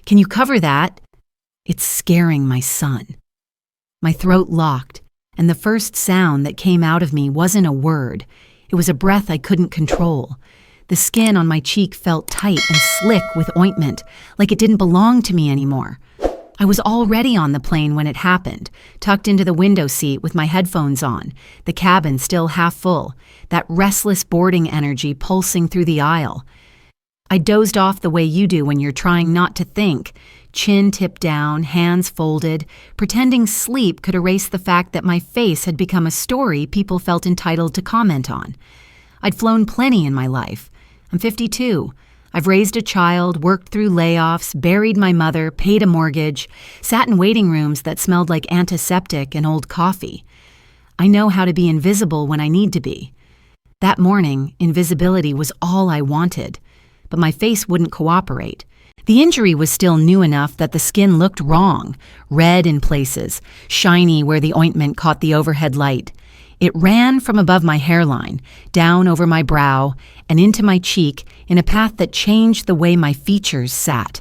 Can you cover that? It's scaring my son. My throat locked, and the first sound that came out of me wasn't a word. It was a breath I couldn't control. The skin on my cheek felt tight and slick with ointment, like it didn't belong to me anymore. I was already on the plane when it happened, tucked into the window seat with my headphones on, the cabin still half full, that restless boarding energy pulsing through the aisle. I dozed off the way you do when you're trying not to think, chin tipped down, hands folded, pretending sleep could erase the fact that my face had become a story people felt entitled to comment on. I'd flown plenty in my life. I'm 52. I've raised a child, worked through layoffs, buried my mother, paid a mortgage, sat in waiting rooms that smelled like antiseptic and old coffee. I know how to be invisible when I need to be. That morning, invisibility was all I wanted, but my face wouldn't cooperate. The injury was still new enough that the skin looked wrong, red in places, shiny where the ointment caught the overhead light. It ran from above my hairline, down over my brow, and into my cheek in a path that changed the way my features sat.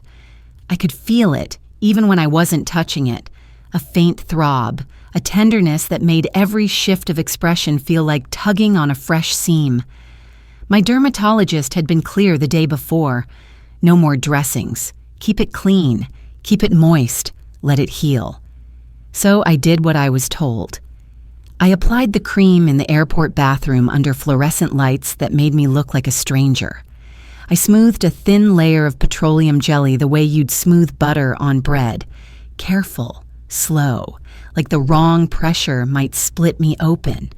I could feel it, even when I wasn't touching it. A faint throb, a tenderness that made every shift of expression feel like tugging on a fresh seam. My dermatologist had been clear the day before. No more dressings. Keep it clean. Keep it moist. Let it heal. So I did what I was told. I applied the cream in the airport bathroom under fluorescent lights that made me look like a stranger. I smoothed a thin layer of petroleum jelly the way you'd smooth butter on bread. Careful, slow, like the wrong pressure might split me open.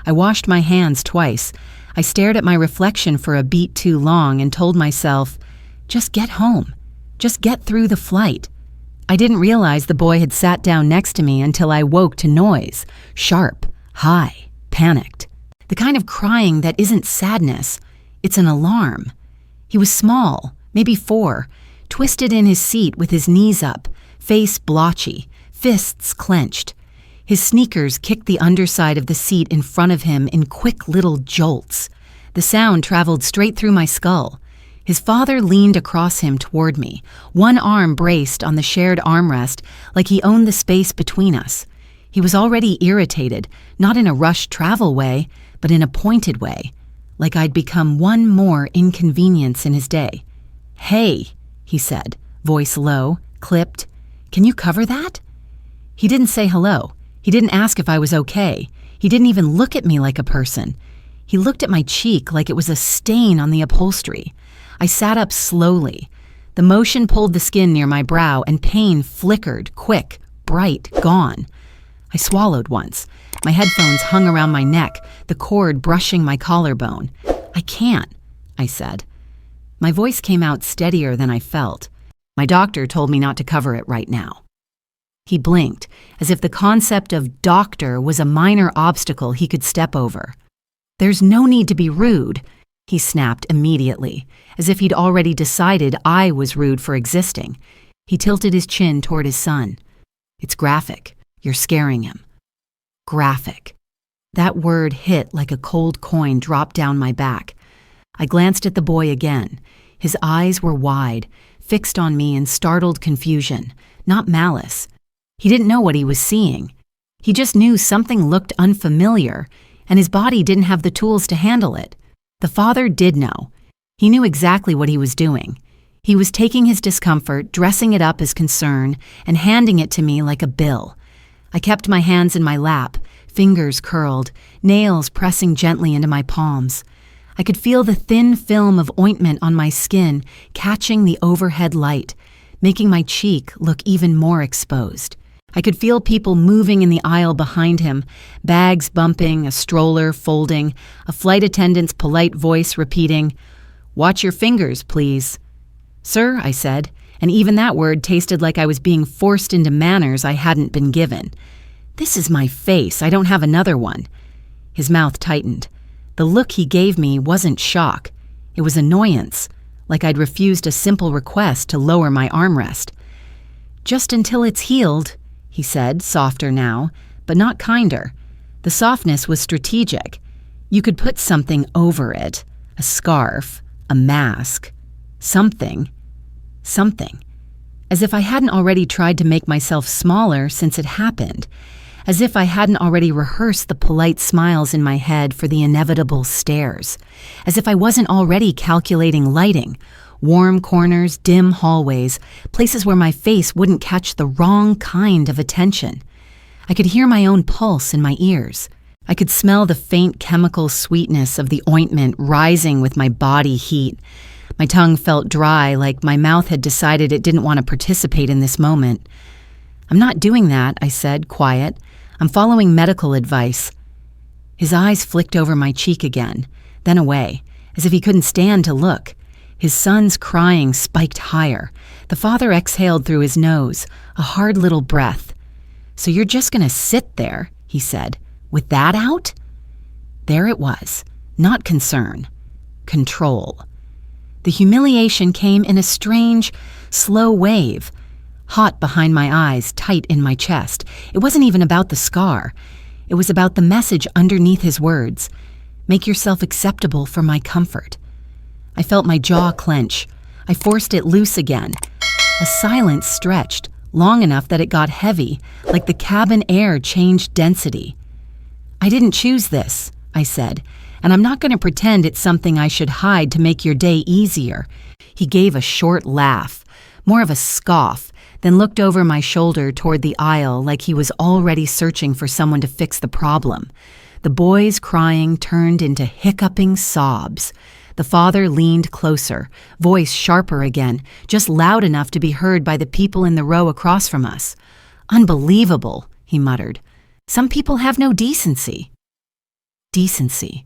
I washed my hands twice. I stared at my reflection for a beat too long and told myself, just get home. Just get through the flight. I didn't realize the boy had sat down next to me until I woke to noise, sharp, high, panicked. The kind of crying that isn't sadness, it's an alarm. He was small, maybe 4, twisted in his seat with his knees up, face blotchy, fists clenched. His sneakers kicked the underside of the seat in front of him in quick little jolts. The sound traveled straight through my skull. His father leaned across him toward me, one arm braced on the shared armrest like he owned the space between us. He was already irritated, not in a rushed travel way, but in a pointed way, like I'd become one more inconvenience in his day. "Hey," he said, voice low, clipped. "Can you cover that?" He didn't say hello. He didn't ask if I was okay. He didn't even look at me like a person. He looked at my cheek like it was a stain on the upholstery. I sat up slowly. The motion pulled the skin near my brow, and pain flickered, quick, bright, gone. I swallowed once. My headphones hung around my neck, the cord brushing my collarbone. "I can't," I said. My voice came out steadier than I felt. "My doctor told me not to cover it right now." He blinked, as if the concept of doctor was a minor obstacle he could step over. "There's no need to be rude," he snapped immediately, as if he'd already decided I was rude for existing. He tilted his chin toward his son. "It's graphic. You're scaring him." Graphic. That word hit like a cold coin dropped down my back. I glanced at the boy again. His eyes were wide, fixed on me in startled confusion, not malice. He didn't know what he was seeing. He just knew something looked unfamiliar, and his body didn't have the tools to handle it. The father did know. He knew exactly what he was doing. He was taking his discomfort, dressing it up as concern, and handing it to me like a bill. I kept my hands in my lap, fingers curled, nails pressing gently into my palms. I could feel the thin film of ointment on my skin catching the overhead light, making my cheek look even more exposed. I could feel people moving in the aisle behind him, bags bumping, a stroller folding, a flight attendant's polite voice repeating, "Watch your fingers, please." "Sir," I said, and even that word tasted like I was being forced into manners I hadn't been given. "This is my face. I don't have another one." His mouth tightened. The look he gave me wasn't shock. It was annoyance, like I'd refused a simple request to lower my armrest. "Just until it's healed," he said, softer now, but not kinder. The softness was strategic. You could put something over it, a scarf, a mask, something. as if I hadn't already tried to make myself smaller since it happened, as if I hadn't already rehearsed the polite smiles in my head for the inevitable stares, as if I wasn't already calculating lighting, warm corners, dim hallways, places where my face wouldn't catch the wrong kind of attention. I could hear my own pulse in my ears. I could smell the faint chemical sweetness of the ointment rising with my body heat. My tongue felt dry, like my mouth had decided it didn't want to participate in this moment. "I'm not doing that," I said, quiet. "I'm following medical advice." His eyes flicked over my cheek again, then away, as if he couldn't stand to look. His son's crying spiked higher. The father exhaled through his nose, a hard little breath. "So you're just going to sit there," he said, "with that out?" There it was, not concern, control. The humiliation came in a strange, slow wave, hot behind my eyes, tight in my chest. It wasn't even about the scar. It was about the message underneath his words. Make yourself acceptable for my comfort. I felt my jaw clench. I forced it loose again. A silence stretched, long enough that it got heavy, like the cabin air changed density. "I didn't choose this," I said, "and I'm not going to pretend it's something I should hide to make your day easier." He gave a short laugh, more of a scoff, then looked over my shoulder toward the aisle like he was already searching for someone to fix the problem. The boys' crying turned into hiccuping sobs. The father leaned closer, voice sharper again, just loud enough to be heard by the people in the row across from us. "Unbelievable," he muttered. "Some people have no decency." Decency.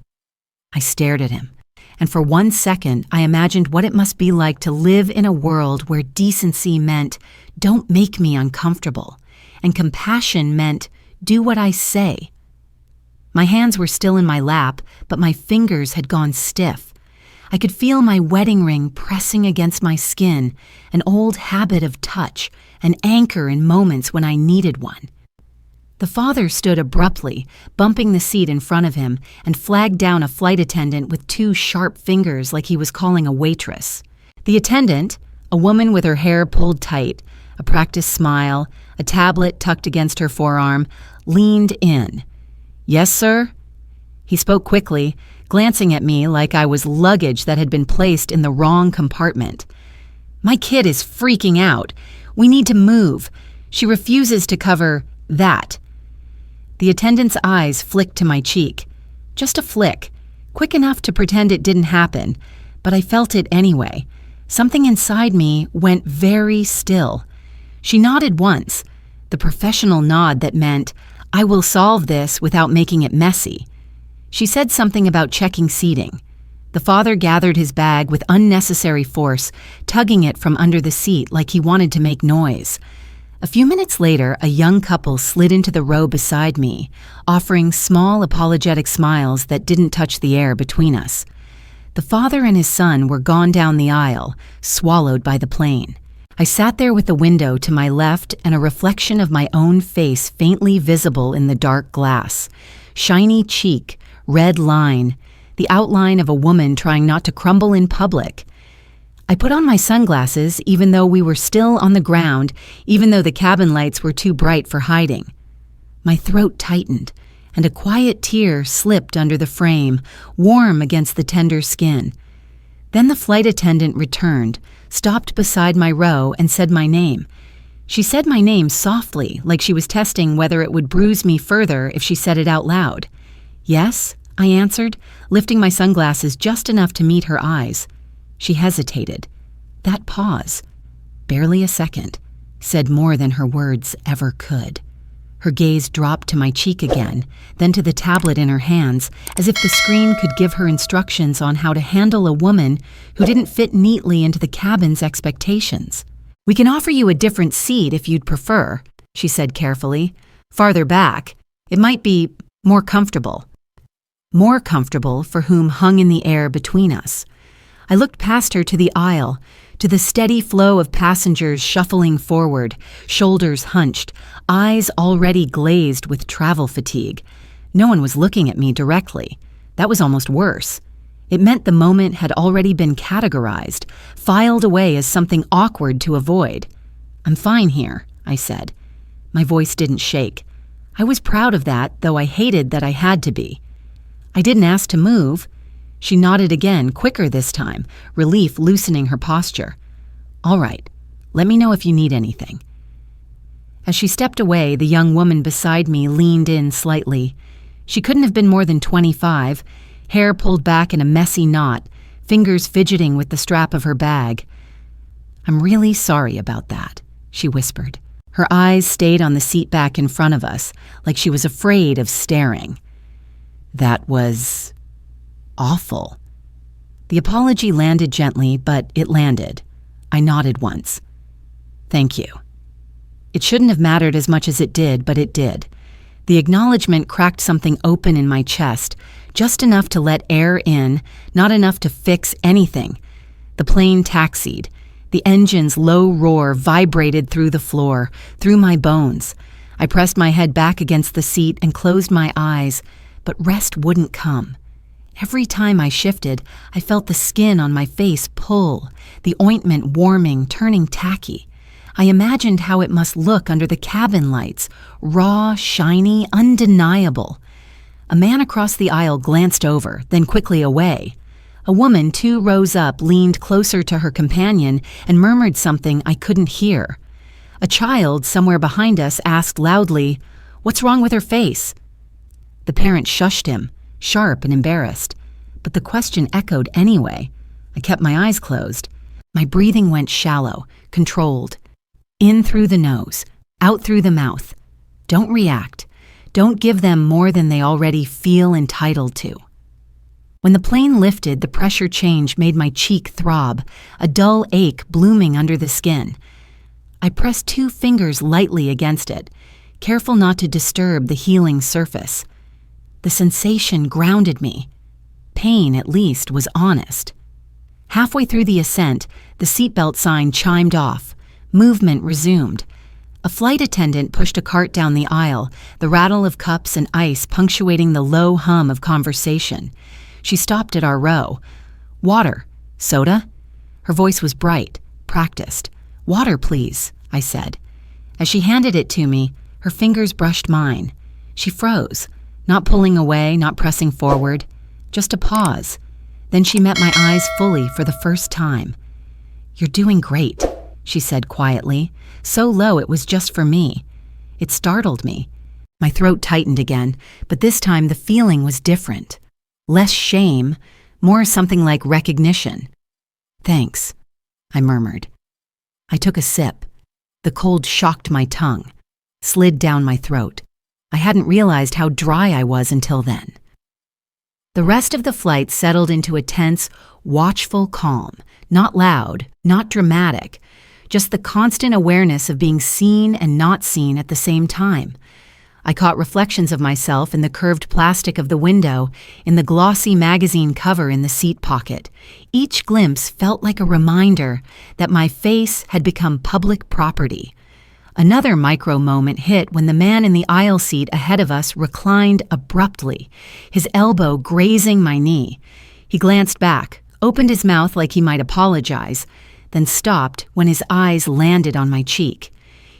I stared at him, and for 1 second I imagined what it must be like to live in a world where decency meant, "Don't make me uncomfortable," and compassion meant, "Do what I say." My hands were still in my lap, but my fingers had gone stiff. I could feel my wedding ring pressing against my skin, an old habit of touch, an anchor in moments when I needed one. The father stood abruptly, bumping the seat in front of him, and flagged down a flight attendant with 2 sharp fingers like he was calling a waitress. The attendant, a woman with her hair pulled tight, a practiced smile, a tablet tucked against her forearm, leaned in. "Yes, sir?" He spoke quickly, glancing at me like I was luggage that had been placed in the wrong compartment. "My kid is freaking out. We need to move. She refuses to cover that." The attendant's eyes flicked to my cheek. Just a flick, quick enough to pretend it didn't happen, but I felt it anyway. Something inside me went very still. She nodded once, the professional nod that meant, "I will solve this without making it messy." She said something about checking seating. The father gathered his bag with unnecessary force, tugging it from under the seat like he wanted to make noise. A few minutes later, a young couple slid into the row beside me, offering small apologetic smiles that didn't touch the air between us. The father and his son were gone down the aisle, swallowed by the plane. I sat there with the window to my left and a reflection of my own face faintly visible in the dark glass. Shiny cheek, red line, the outline of a woman trying not to crumble in public. I put on my sunglasses even though we were still on the ground, even though the cabin lights were too bright for hiding. My throat tightened, and a quiet tear slipped under the frame, warm against the tender skin. Then the flight attendant returned, stopped beside my row, and said my name. She said my name softly, like she was testing whether it would bruise me further if she said it out loud. "Yes," I answered, lifting my sunglasses just enough to meet her eyes. She hesitated. That pause, barely a second, said more than her words ever could. Her gaze dropped to my cheek again, then to the tablet in her hands, as if the screen could give her instructions on how to handle a woman who didn't fit neatly into the cabin's expectations. "We can offer you a different seat if you'd prefer," she said carefully. "Farther back. It might be more comfortable." More comfortable for whom hung in the air between us. I looked past her to the aisle, to the steady flow of passengers shuffling forward, shoulders hunched, eyes already glazed with travel fatigue. No one was looking at me directly. That was almost worse. It meant the moment had already been categorized, filed away as something awkward to avoid. "I'm fine here," I said. My voice didn't shake. I was proud of that, though I hated that I had to be. "I didn't ask to move." She nodded again, quicker this time, relief loosening her posture. "All right, let me know if you need anything." As she stepped away, the young woman beside me leaned in slightly. She couldn't have been more than 25, hair pulled back in a messy knot, fingers fidgeting with the strap of her bag. "I'm really sorry about that," she whispered. Her eyes stayed on the seat back in front of us, like she was afraid of staring. "That was awful." The apology landed gently, but it landed. I nodded once. "Thank you." It shouldn't have mattered as much as it did, but it did. The acknowledgement cracked something open in my chest, just enough to let air in, not enough to fix anything. The plane taxied. The engine's low roar vibrated through the floor, through my bones. I pressed my head back against the seat and closed my eyes, but rest wouldn't come. Every time I shifted, I felt the skin on my face pull, the ointment warming, turning tacky. I imagined how it must look under the cabin lights, raw, shiny, undeniable. A man across the aisle glanced over, then quickly away. A woman 2 rows up leaned closer to her companion and murmured something I couldn't hear. A child somewhere behind us asked loudly, "What's wrong with her face?" The parent shushed him, sharp and embarrassed, but the question echoed anyway. I kept my eyes closed. My breathing went shallow, controlled. In through the nose, out through the mouth. Don't react. Don't give them more than they already feel entitled to. When the plane lifted, the pressure change made my cheek throb, a dull ache blooming under the skin. I pressed 2 fingers lightly against it, careful not to disturb the healing surface. The sensation grounded me. Pain, at least, was honest. Halfway through the ascent, the seatbelt sign chimed off. Movement resumed. A flight attendant pushed a cart down the aisle, the rattle of cups and ice punctuating the low hum of conversation. She stopped at our row. "Water. Soda?" Her voice was bright, practiced. "Water, please," I said. As she handed it to me, her fingers brushed mine. She froze, not pulling away, not pressing forward, just a pause. Then she met my eyes fully for the first time. "You're doing great," she said quietly, so low it was just for me. It startled me. My throat tightened again, but this time the feeling was different. Less shame, more something like recognition. "Thanks," I murmured. I took a sip. The cold shocked my tongue, slid down my throat. I hadn't realized how dry I was until then. The rest of the flight settled into a tense, watchful calm, not loud, not dramatic, just the constant awareness of being seen and not seen at the same time. I caught reflections of myself in the curved plastic of the window, in the glossy magazine cover in the seat pocket. Each glimpse felt like a reminder that my face had become public property. Another micro moment hit when the man in the aisle seat ahead of us reclined abruptly, his elbow grazing my knee. He glanced back, opened his mouth like he might apologize, then stopped when his eyes landed on my cheek.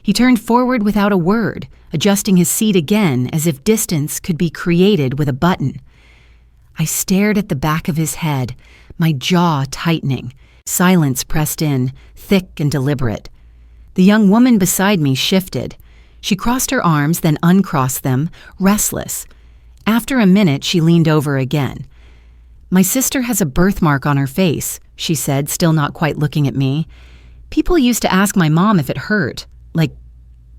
He turned forward without a word, adjusting his seat again as if distance could be created with a button. I stared at the back of his head, my jaw tightening. Silence pressed in, thick and deliberate. The young woman beside me shifted. She crossed her arms, then uncrossed them, restless. After a minute, she leaned over again. "My sister has a birthmark on her face," she said, still not quite looking at me. "People used to ask my mom if it hurt, like,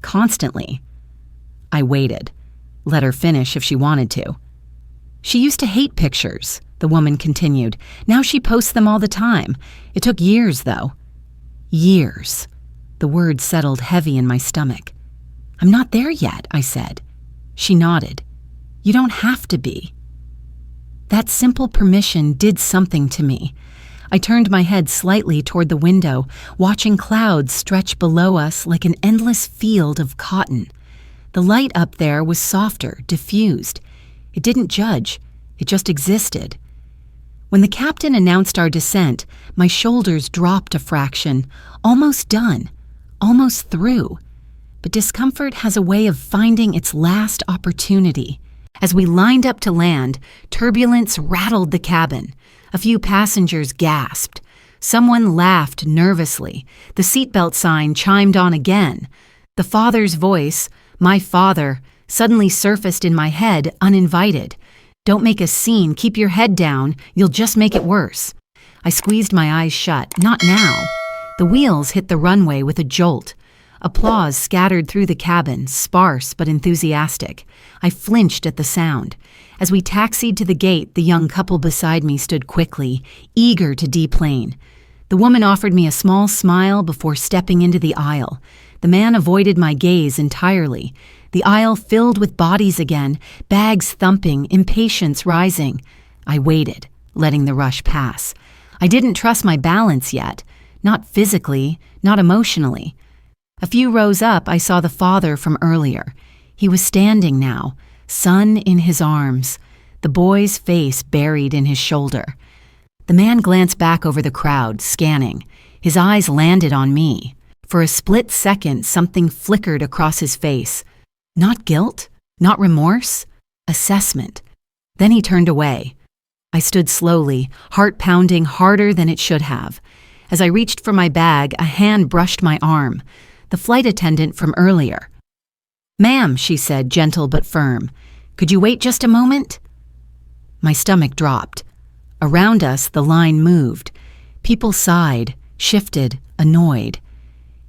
constantly." I waited. Let her finish if she wanted to. "She used to hate pictures," the woman continued. "Now she posts them all the time. It took years, though." Years. The word settled heavy in my stomach. "I'm not there yet," I said. She nodded. "You don't have to be." That simple permission did something to me. I turned my head slightly toward the window, watching clouds stretch below us like an endless field of cotton. The light up there was softer, diffused. It didn't judge. It just existed. When the captain announced our descent, my shoulders dropped a fraction. Almost done. almost through. But discomfort has a way of finding its last opportunity. As we lined up to land, turbulence rattled the cabin. A few passengers gasped. Someone laughed nervously. The seatbelt sign chimed on again. The father's voice, my father, suddenly surfaced in my head uninvited. Don't make a scene, keep your head down, you'll just make it worse. I squeezed my eyes shut. Not now. The wheels hit the runway with a jolt. Applause scattered through the cabin, sparse but enthusiastic. I flinched at the sound. As we taxied to the gate, the young couple beside me stood quickly, eager to deplane. The woman offered me a small smile before stepping into the aisle. The man avoided my gaze entirely. The aisle filled with bodies again, bags thumping, impatience rising. I waited, letting the rush pass. I didn't trust my balance yet. Not physically, not emotionally. A few rows up, I saw the father from earlier. He was standing now, son in his arms, the boy's face buried in his shoulder. The man glanced back over the crowd, scanning. His eyes landed on me. For a split second, something flickered across his face. Not guilt, not remorse, assessment. Then he turned away. I stood slowly, heart pounding harder than it should have. As I reached for my bag, a hand brushed my arm. The flight attendant from earlier. "Ma'am," she said, gentle but firm, "could you wait just a moment?" My stomach dropped. Around us, the line moved. People sighed, shifted, annoyed.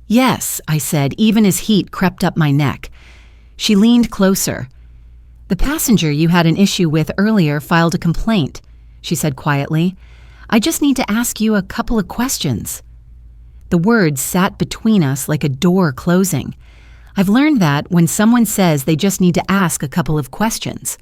"Yes," I said, even as heat crept up my neck. She leaned closer. "The passenger you had an issue with earlier filed a complaint," she said quietly. "I just need to ask you a couple of questions." The words sat between us like a door closing. I've learned that when someone says they just need to ask a couple of questions,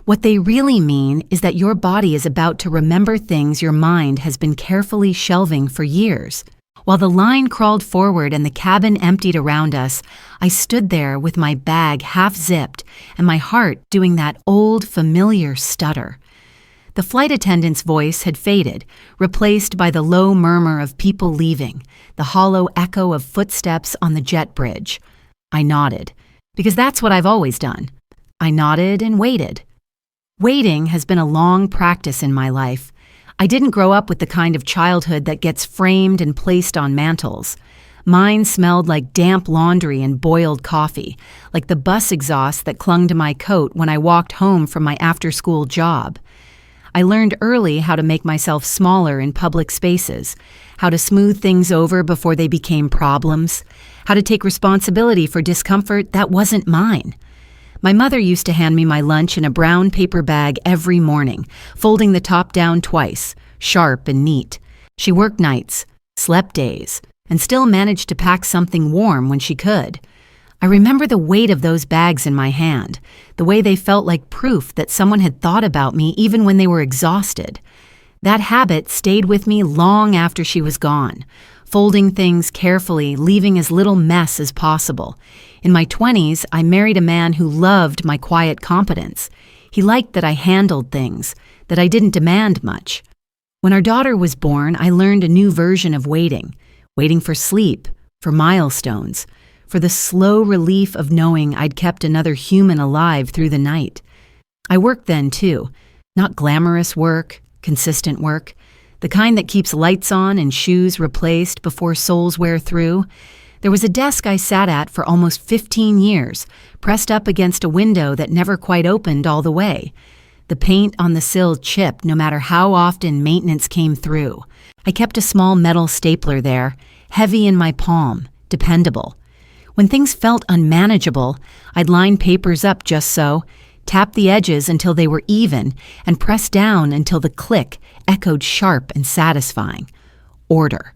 what they really mean is that your body is about to remember things your mind has been carefully shelving for years. While the line crawled forward and the cabin emptied around us, I stood there with my bag half-zipped and my heart doing that old, familiar stutter. The flight attendant's voice had faded, replaced by the low murmur of people leaving, the hollow echo of footsteps on the jet bridge. I nodded, because that's what I've always done. I nodded and waited. Waiting has been a long practice in my life. I didn't grow up with the kind of childhood that gets framed and placed on mantles. Mine smelled like damp laundry and boiled coffee, like the bus exhaust that clung to my coat when I walked home from my after-school job. I learned early how to make myself smaller in public spaces, how to smooth things over before they became problems, how to take responsibility for discomfort that wasn't mine. My mother used to hand me my lunch in a brown paper bag every morning, folding the top down twice, sharp and neat. She worked nights, slept days, and still managed to pack something warm when she could. I remember the weight of those bags in my hand, the way they felt like proof that someone had thought about me even when they were exhausted. That habit stayed with me long after she was gone, folding things carefully, leaving as little mess as possible. In my 20s, I married a man who loved my quiet competence. He liked that I handled things, that I didn't demand much. When our daughter was born, I learned a new version of waiting for sleep, for milestones, for the slow relief of knowing I'd kept another human alive through the night. I worked then, too. Not glamorous work, consistent work, the kind that keeps lights on and shoes replaced before soles wear through. There was a desk I sat at for almost 15 years, pressed up against a window that never quite opened all the way. The paint on the sill chipped no matter how often maintenance came through. I kept a small metal stapler there, heavy in my palm, dependable. When things felt unmanageable, I'd line papers up just so, tap the edges until they were even, and press down until the click echoed sharp and satisfying. Order.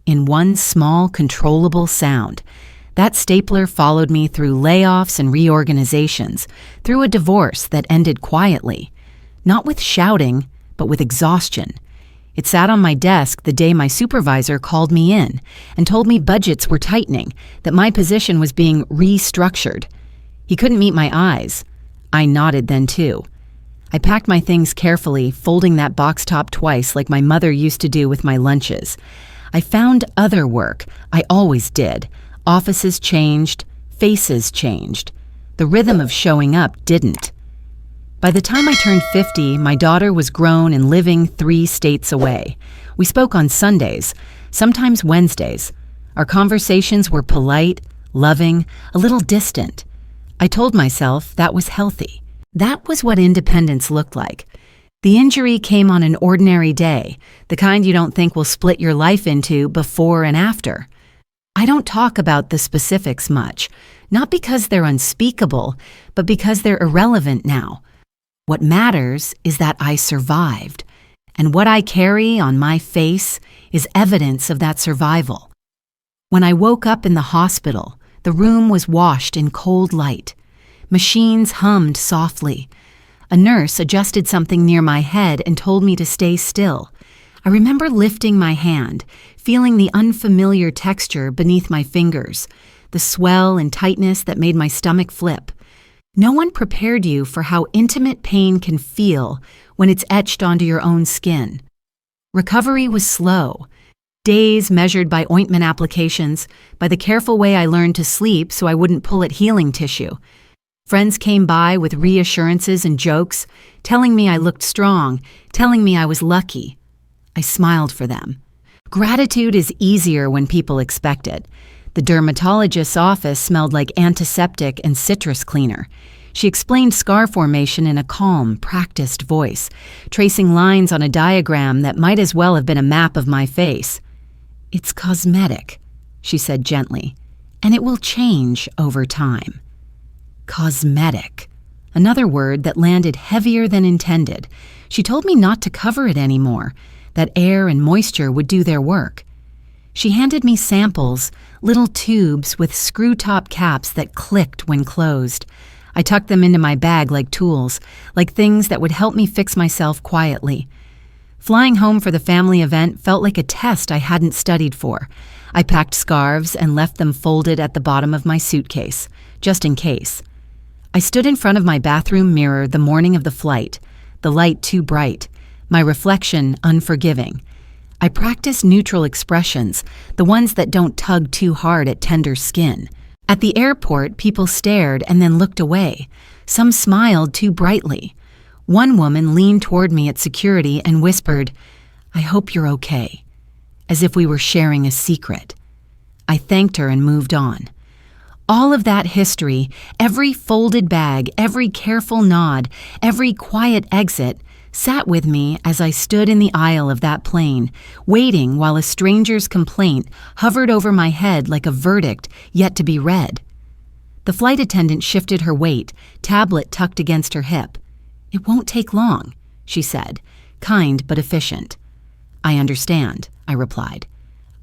In one small, controllable sound. That stapler followed me through layoffs and reorganizations, through a divorce that ended quietly. Not with shouting, but with exhaustion. It sat on my desk the day my supervisor called me in and told me budgets were tightening, that my position was being restructured. He couldn't meet my eyes. I nodded then too. I packed my things carefully, folding that box top twice like my mother used to do with my lunches. I found other work. I always did. Offices changed, faces changed. The rhythm of showing up didn't. By the time I turned 50, my daughter was grown and living 3 states away. We spoke on Sundays, sometimes Wednesdays. Our conversations were polite, loving, a little distant. I told myself that was healthy. That was what independence looked like. The injury came on an ordinary day, the kind you don't think will split your life into before and after. I don't talk about the specifics much, not because they're unspeakable, but because they're irrelevant now. What matters is that I survived, and what I carry on my face is evidence of that survival. When I woke up in the hospital, the room was washed in cold light. Machines hummed softly. A nurse adjusted something near my head and told me to stay still. I remember lifting my hand, feeling the unfamiliar texture beneath my fingers, the swell and tightness that made my stomach flip. No one prepared you for how intimate pain can feel when it's etched onto your own skin. Recovery was slow. Days measured by ointment applications, by the careful way I learned to sleep so I wouldn't pull at healing tissue. Friends came by with reassurances and jokes, telling me I looked strong, telling me I was lucky. I smiled for them. Gratitude is easier when people expect it. The dermatologist's office smelled like antiseptic and citrus cleaner. She explained scar formation in a calm, practiced voice, tracing lines on a diagram that might as well have been a map of my face. "It's cosmetic," she said gently, "and it will change over time." Cosmetic. Another word that landed heavier than intended. She told me not to cover it anymore, that air and moisture would do their work. She handed me samples, little tubes with screw-top caps that clicked when closed. I tucked them into my bag like tools, like things that would help me fix myself quietly. Flying home for the family event felt like a test I hadn't studied for. I packed scarves and left them folded at the bottom of my suitcase, just in case. I stood in front of my bathroom mirror the morning of the flight, the light too bright, my reflection unforgiving. I practiced neutral expressions, the ones that don't tug too hard at tender skin. At the airport, people stared and then looked away. Some smiled too brightly. One woman leaned toward me at security and whispered, "I hope you're okay," as if we were sharing a secret. I thanked her and moved on. All of that history, every folded bag, every careful nod, every quiet exit, sat with me as I stood in the aisle of that plane, waiting while a stranger's complaint hovered over my head like a verdict yet to be read. The flight attendant shifted her weight, tablet tucked against her hip. "It won't take long," she said, kind but efficient. "I understand," I replied.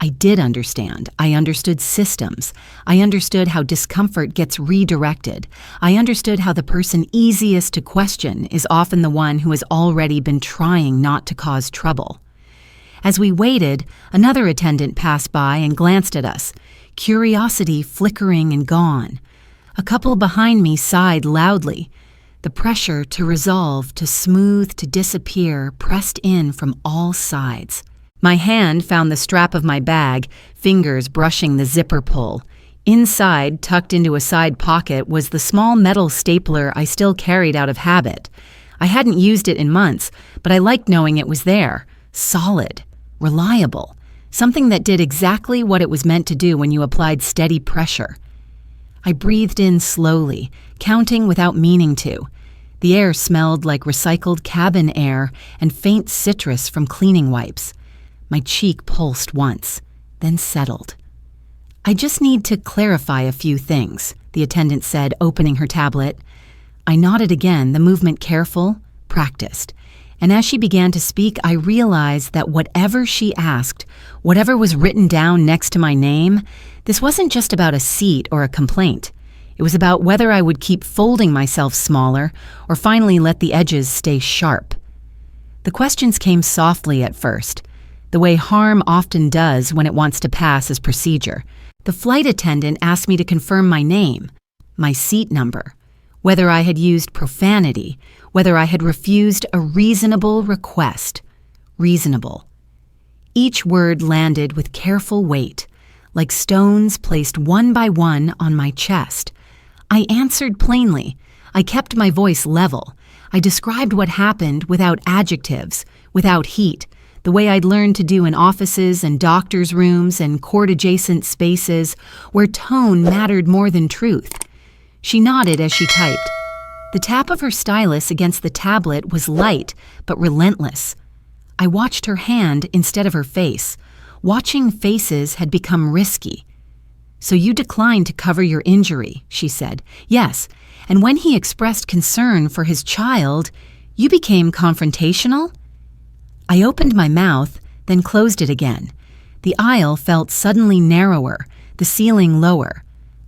I did understand. I understood systems. I understood how discomfort gets redirected. I understood how the person easiest to question is often the one who has already been trying not to cause trouble. As we waited, another attendant passed by and glanced at us, curiosity flickering and gone. A couple behind me sighed loudly. The pressure to resolve, to smooth, to disappear pressed in from all sides. My hand found the strap of my bag, fingers brushing the zipper pull. Inside, tucked into a side pocket, was the small metal stapler I still carried out of habit. I hadn't used it in months, but I liked knowing it was there. Solid. Reliable. Something that did exactly what it was meant to do when you applied steady pressure. I breathed in slowly, counting without meaning to. The air smelled like recycled cabin air and faint citrus from cleaning wipes. My cheek pulsed once, then settled. "I just need to clarify a few things," the attendant said, opening her tablet. I nodded again, the movement careful, practiced. And as she began to speak, I realized that whatever she asked, whatever was written down next to my name, this wasn't just about a seat or a complaint. It was about whether I would keep folding myself smaller or finally let the edges stay sharp. The questions came softly at first, the way harm often does when it wants to pass as procedure. The flight attendant asked me to confirm my name, my seat number, whether I had used profanity, whether I had refused a reasonable request. Reasonable. Each word landed with careful weight, like stones placed one by one on my chest. I answered plainly. I kept my voice level. I described what happened without adjectives, without heat, the way I'd learned to do in offices and doctors' rooms and court-adjacent spaces where tone mattered more than truth. She nodded as she typed. The tap of her stylus against the tablet was light but relentless. I watched her hand instead of her face. Watching faces had become risky. "So you declined to cover your injury," she said. "Yes, and when he expressed concern for his child, you became confrontational?" I opened my mouth, then closed it again. The aisle felt suddenly narrower, the ceiling lower.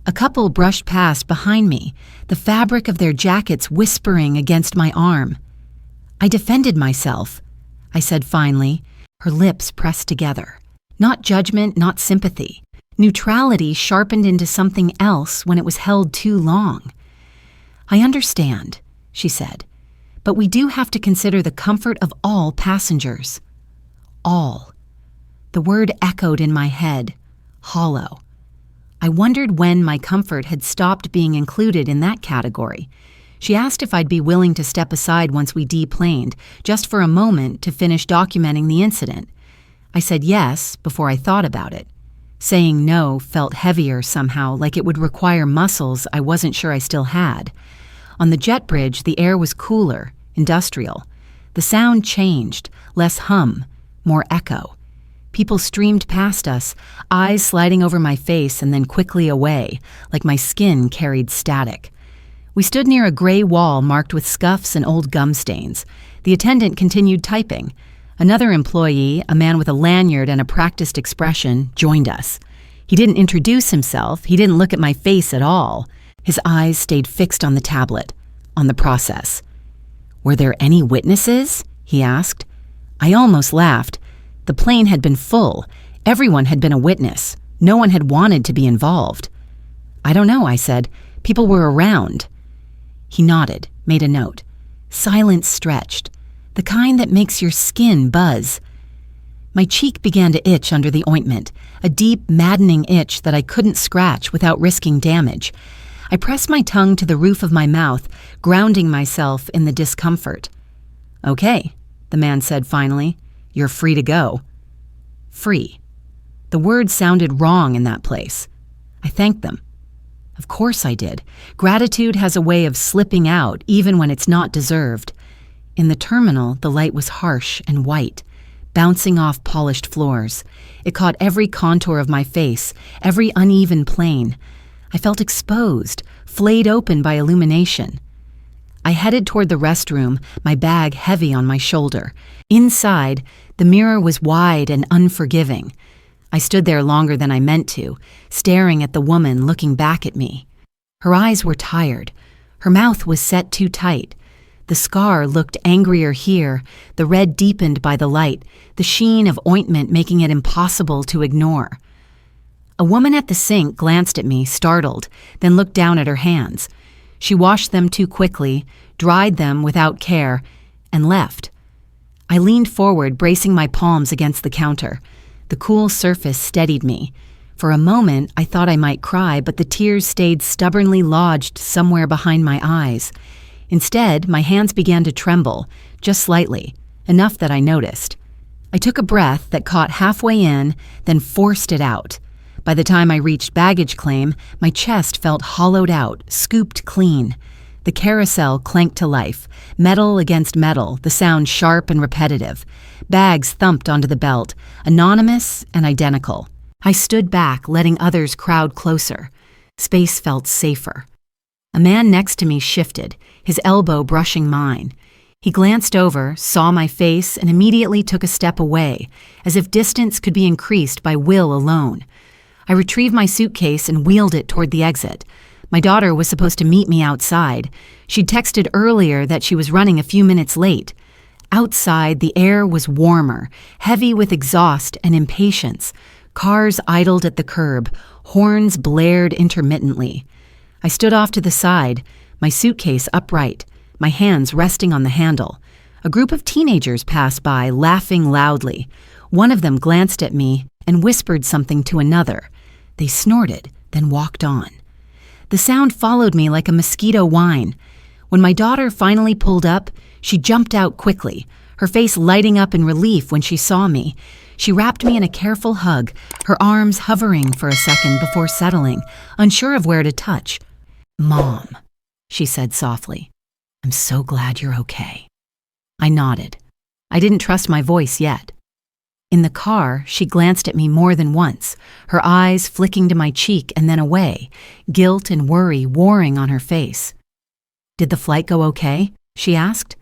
A couple brushed past behind me, the fabric of their jackets whispering against my arm. "I defended myself," I said finally, her lips pressed together. Not judgment, not sympathy. Neutrality sharpened into something else when it was held too long. "I understand," she said, "but we do have to consider the comfort of all passengers." All. The word echoed in my head, hollow. I wondered when my comfort had stopped being included in that category. She asked if I'd be willing to step aside once we deplaned, just for a moment to finish documenting the incident. I said yes before I thought about it. Saying no felt heavier somehow, like it would require muscles I wasn't sure I still had. On the jet bridge, the air was cooler, industrial. The sound changed, less hum, more echo. People streamed past us, eyes sliding over my face and then quickly away, like my skin carried static. We stood near a gray wall marked with scuffs and old gum stains. The attendant continued typing. Another employee, a man with a lanyard and a practiced expression, joined us. He didn't introduce himself. He didn't look at my face at all. His eyes stayed fixed on the tablet, on the process. "Were there any witnesses?" he asked. I almost laughed. The plane had been full. Everyone had been a witness. No one had wanted to be involved. "I don't know," I said. "People were around." He nodded, made a note. Silence stretched, the kind that makes your skin buzz. My cheek began to itch under the ointment, a deep, maddening itch that I couldn't scratch without risking damage. I pressed my tongue to the roof of my mouth, grounding myself in the discomfort. "Okay," the man said finally. "You're free to go." Free. The word sounded wrong in that place. I thanked them. Of course I did. Gratitude has a way of slipping out, even when it's not deserved. In the terminal, the light was harsh and white, bouncing off polished floors. It caught every contour of my face, every uneven plane. I felt exposed, flayed open by illumination. I headed toward the restroom, my bag heavy on my shoulder. Inside, the mirror was wide and unforgiving. I stood there longer than I meant to, staring at the woman looking back at me. Her eyes were tired. Her mouth was set too tight. The scar looked angrier here, the red deepened by the light, the sheen of ointment making it impossible to ignore. A woman at the sink glanced at me, startled, then looked down at her hands. She washed them too quickly, dried them without care, and left. I leaned forward, bracing my palms against the counter. The cool surface steadied me. For a moment, I thought I might cry, but the tears stayed stubbornly lodged somewhere behind my eyes. Instead, my hands began to tremble, just slightly, enough that I noticed. I took a breath that caught halfway in, then forced it out. By the time I reached baggage claim, my chest felt hollowed out, scooped clean. The carousel clanked to life, metal against metal, the sound sharp and repetitive. Bags thumped onto the belt, anonymous and identical. I stood back, letting others crowd closer. Space felt safer. A man next to me shifted, his elbow brushing mine. He glanced over, saw my face, and immediately took a step away, as if distance could be increased by will alone. I retrieved my suitcase and wheeled it toward the exit. My daughter was supposed to meet me outside. She'd texted earlier that she was running a few minutes late. Outside, the air was warmer, heavy with exhaust and impatience. Cars idled at the curb, horns blared intermittently. I stood off to the side, my suitcase upright, my hands resting on the handle. A group of teenagers passed by, laughing loudly. One of them glanced at me and whispered something to another. They snorted, then walked on. The sound followed me like a mosquito whine. When my daughter finally pulled up, she jumped out quickly, her face lighting up in relief when she saw me. She wrapped me in a careful hug, her arms hovering for a second before settling, unsure of where to touch. "Mom," she said softly, "I'm so glad you're okay." I nodded. I didn't trust my voice yet. In the car, she glanced at me more than once, her eyes flicking to my cheek and then away, guilt and worry warring on her face. "Did the flight go okay?" she asked.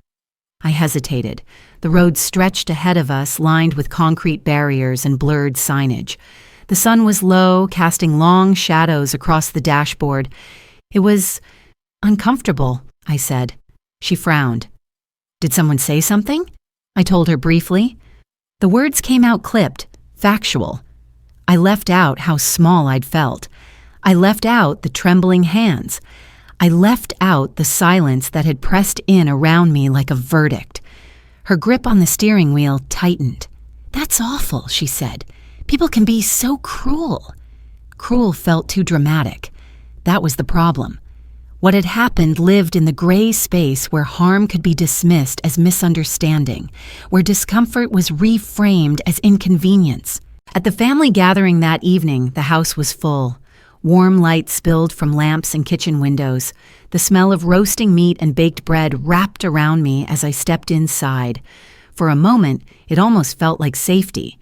I hesitated. The road stretched ahead of us, lined with concrete barriers and blurred signage. The sun was low, casting long shadows across the dashboard. "It was uncomfortable," I said. She frowned. "Did someone say something?" I told her briefly. The words came out clipped, factual. I left out how small I'd felt. I left out the trembling hands. I left out the silence that had pressed in around me like a verdict. Her grip on the steering wheel tightened. "That's awful," she said. "People can be so cruel." Cruel felt too dramatic. That was the problem. What had happened lived in the gray space where harm could be dismissed as misunderstanding, where discomfort was reframed as inconvenience. At the family gathering that evening, the house was full. Warm light spilled from lamps and kitchen windows. The smell of roasting meat and baked bread wrapped around me as I stepped inside. For a moment, it almost felt like safety.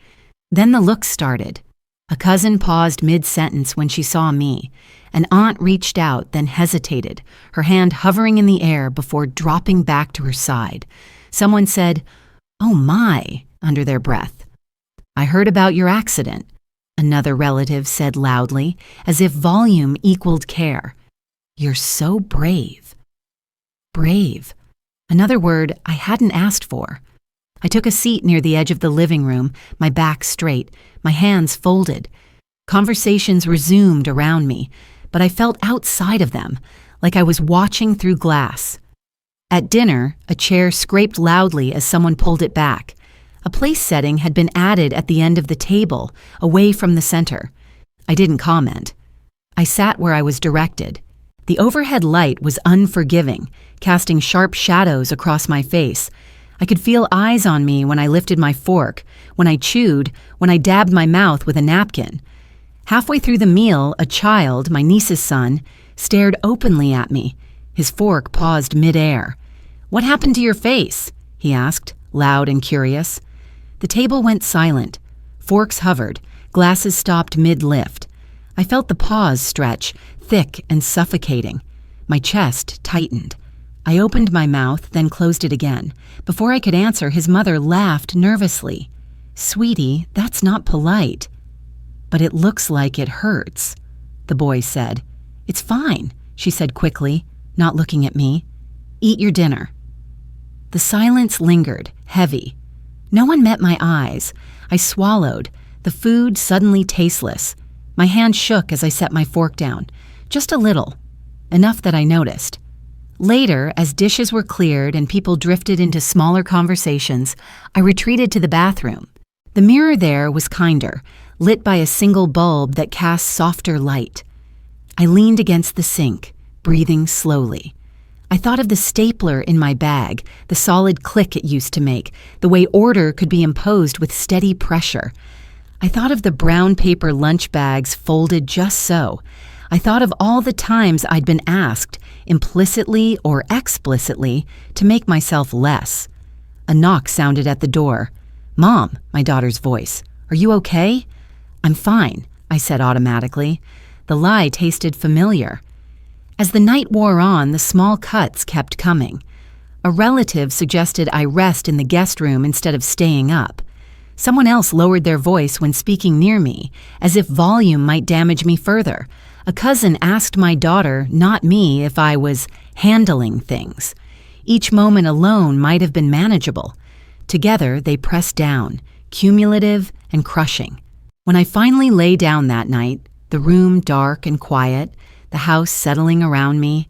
Then the looks started. A cousin paused mid-sentence when she saw me. An aunt reached out, then hesitated, her hand hovering in the air before dropping back to her side. Someone said, "Oh my," under their breath. "I heard about your accident," another relative said loudly, as if volume equaled care. "You're so brave." Brave. Another word I hadn't asked for. I took a seat near the edge of the living room, my back straight, my hands folded. Conversations resumed around me, but I felt outside of them, like I was watching through glass. At dinner, a chair scraped loudly as someone pulled it back. A place setting had been added at the end of the table, away from the center. I didn't comment. I sat where I was directed. The overhead light was unforgiving, casting sharp shadows across my face. I could feel eyes on me when I lifted my fork, when I chewed, when I dabbed my mouth with a napkin. Halfway through the meal, a child, my niece's son, stared openly at me. His fork paused midair. "What happened to your face?" he asked, loud and curious. The table went silent. Forks hovered. Glasses stopped mid-lift. I felt the pause stretch, thick and suffocating. My chest tightened. I opened my mouth, then closed it again. Before I could answer, his mother laughed nervously. "Sweetie, that's not polite." "But it looks like it hurts," the boy said. "It's fine," she said quickly, not looking at me. "Eat your dinner." The silence lingered, heavy. No one met my eyes. I swallowed, the food suddenly tasteless. My hand shook as I set my fork down. Just a little. Enough that I noticed. Later, as dishes were cleared and people drifted into smaller conversations, I retreated to the bathroom. The mirror there was kinder, lit by a single bulb that cast softer light. I leaned against the sink, breathing slowly. I thought of the stapler in my bag, the solid click it used to make, the way order could be imposed with steady pressure. I thought of the brown paper lunch bags folded just so. I thought of all the times I'd been asked, implicitly or explicitly, to make myself less. A knock sounded at the door. "Mom," my daughter's voice. "Are you okay?" "I'm fine," I said automatically. The lie tasted familiar. As the night wore on, the small cuts kept coming. A relative suggested I rest in the guest room instead of staying up. Someone else lowered their voice when speaking near me, as if volume might damage me further. A cousin asked my daughter, not me, if I was handling things. Each moment alone might have been manageable. Together, they pressed down, cumulative and crushing. When I finally lay down that night, the room dark and quiet, the house settling around me,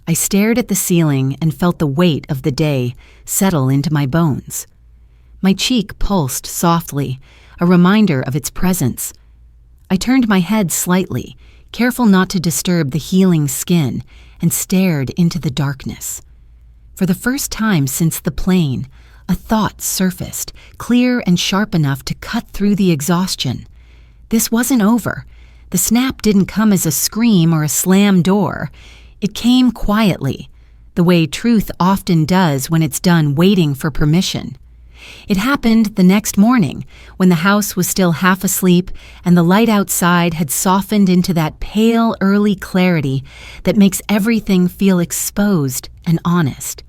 I stared at the ceiling and felt the weight of the day settle into my bones. My cheek pulsed softly, a reminder of its presence. I turned my head slightly, careful not to disturb the healing skin, and stared into the darkness. For the first time since the plane, a thought surfaced, clear and sharp enough to cut through the exhaustion. This wasn't over. The snap didn't come as a scream or a slam door. It came quietly, the way truth often does when it's done waiting for permission. It happened the next morning, when the house was still half asleep and the light outside had softened into that pale early clarity that makes everything feel exposed and honest.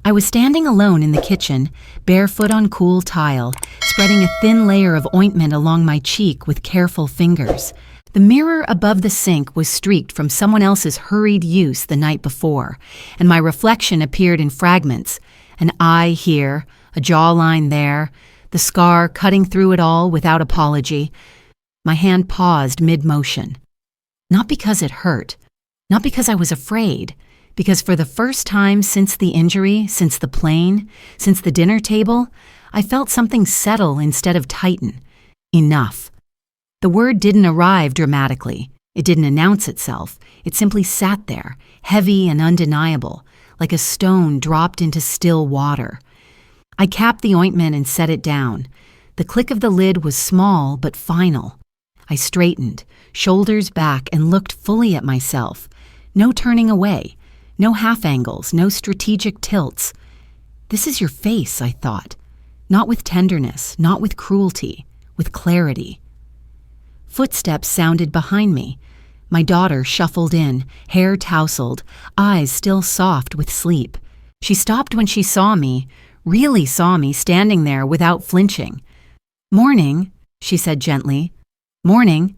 I was standing alone in the kitchen, barefoot on cool tile, spreading a thin layer of ointment along my cheek with careful fingers. The mirror above the sink was streaked from someone else's hurried use the night before, and my reflection appeared in fragments, an eye here, a jawline there, the scar cutting through it all without apology. My hand paused mid-motion. Not because it hurt, not because I was afraid, because for the first time since the injury, since the plane, since the dinner table, I felt something settle instead of tighten. Enough. The word didn't arrive dramatically. It didn't announce itself. It simply sat there, heavy and undeniable, like a stone dropped into still water. I capped the ointment and set it down. The click of the lid was small but final. I straightened, shoulders back, and looked fully at myself. No turning away, no half angles, no strategic tilts. This is your face, I thought. Not with tenderness, not with cruelty, with clarity. Footsteps sounded behind me. My daughter shuffled in, hair tousled, eyes still soft with sleep. She stopped when she saw me, really saw me standing there without flinching. "Morning," she said gently. "Morning."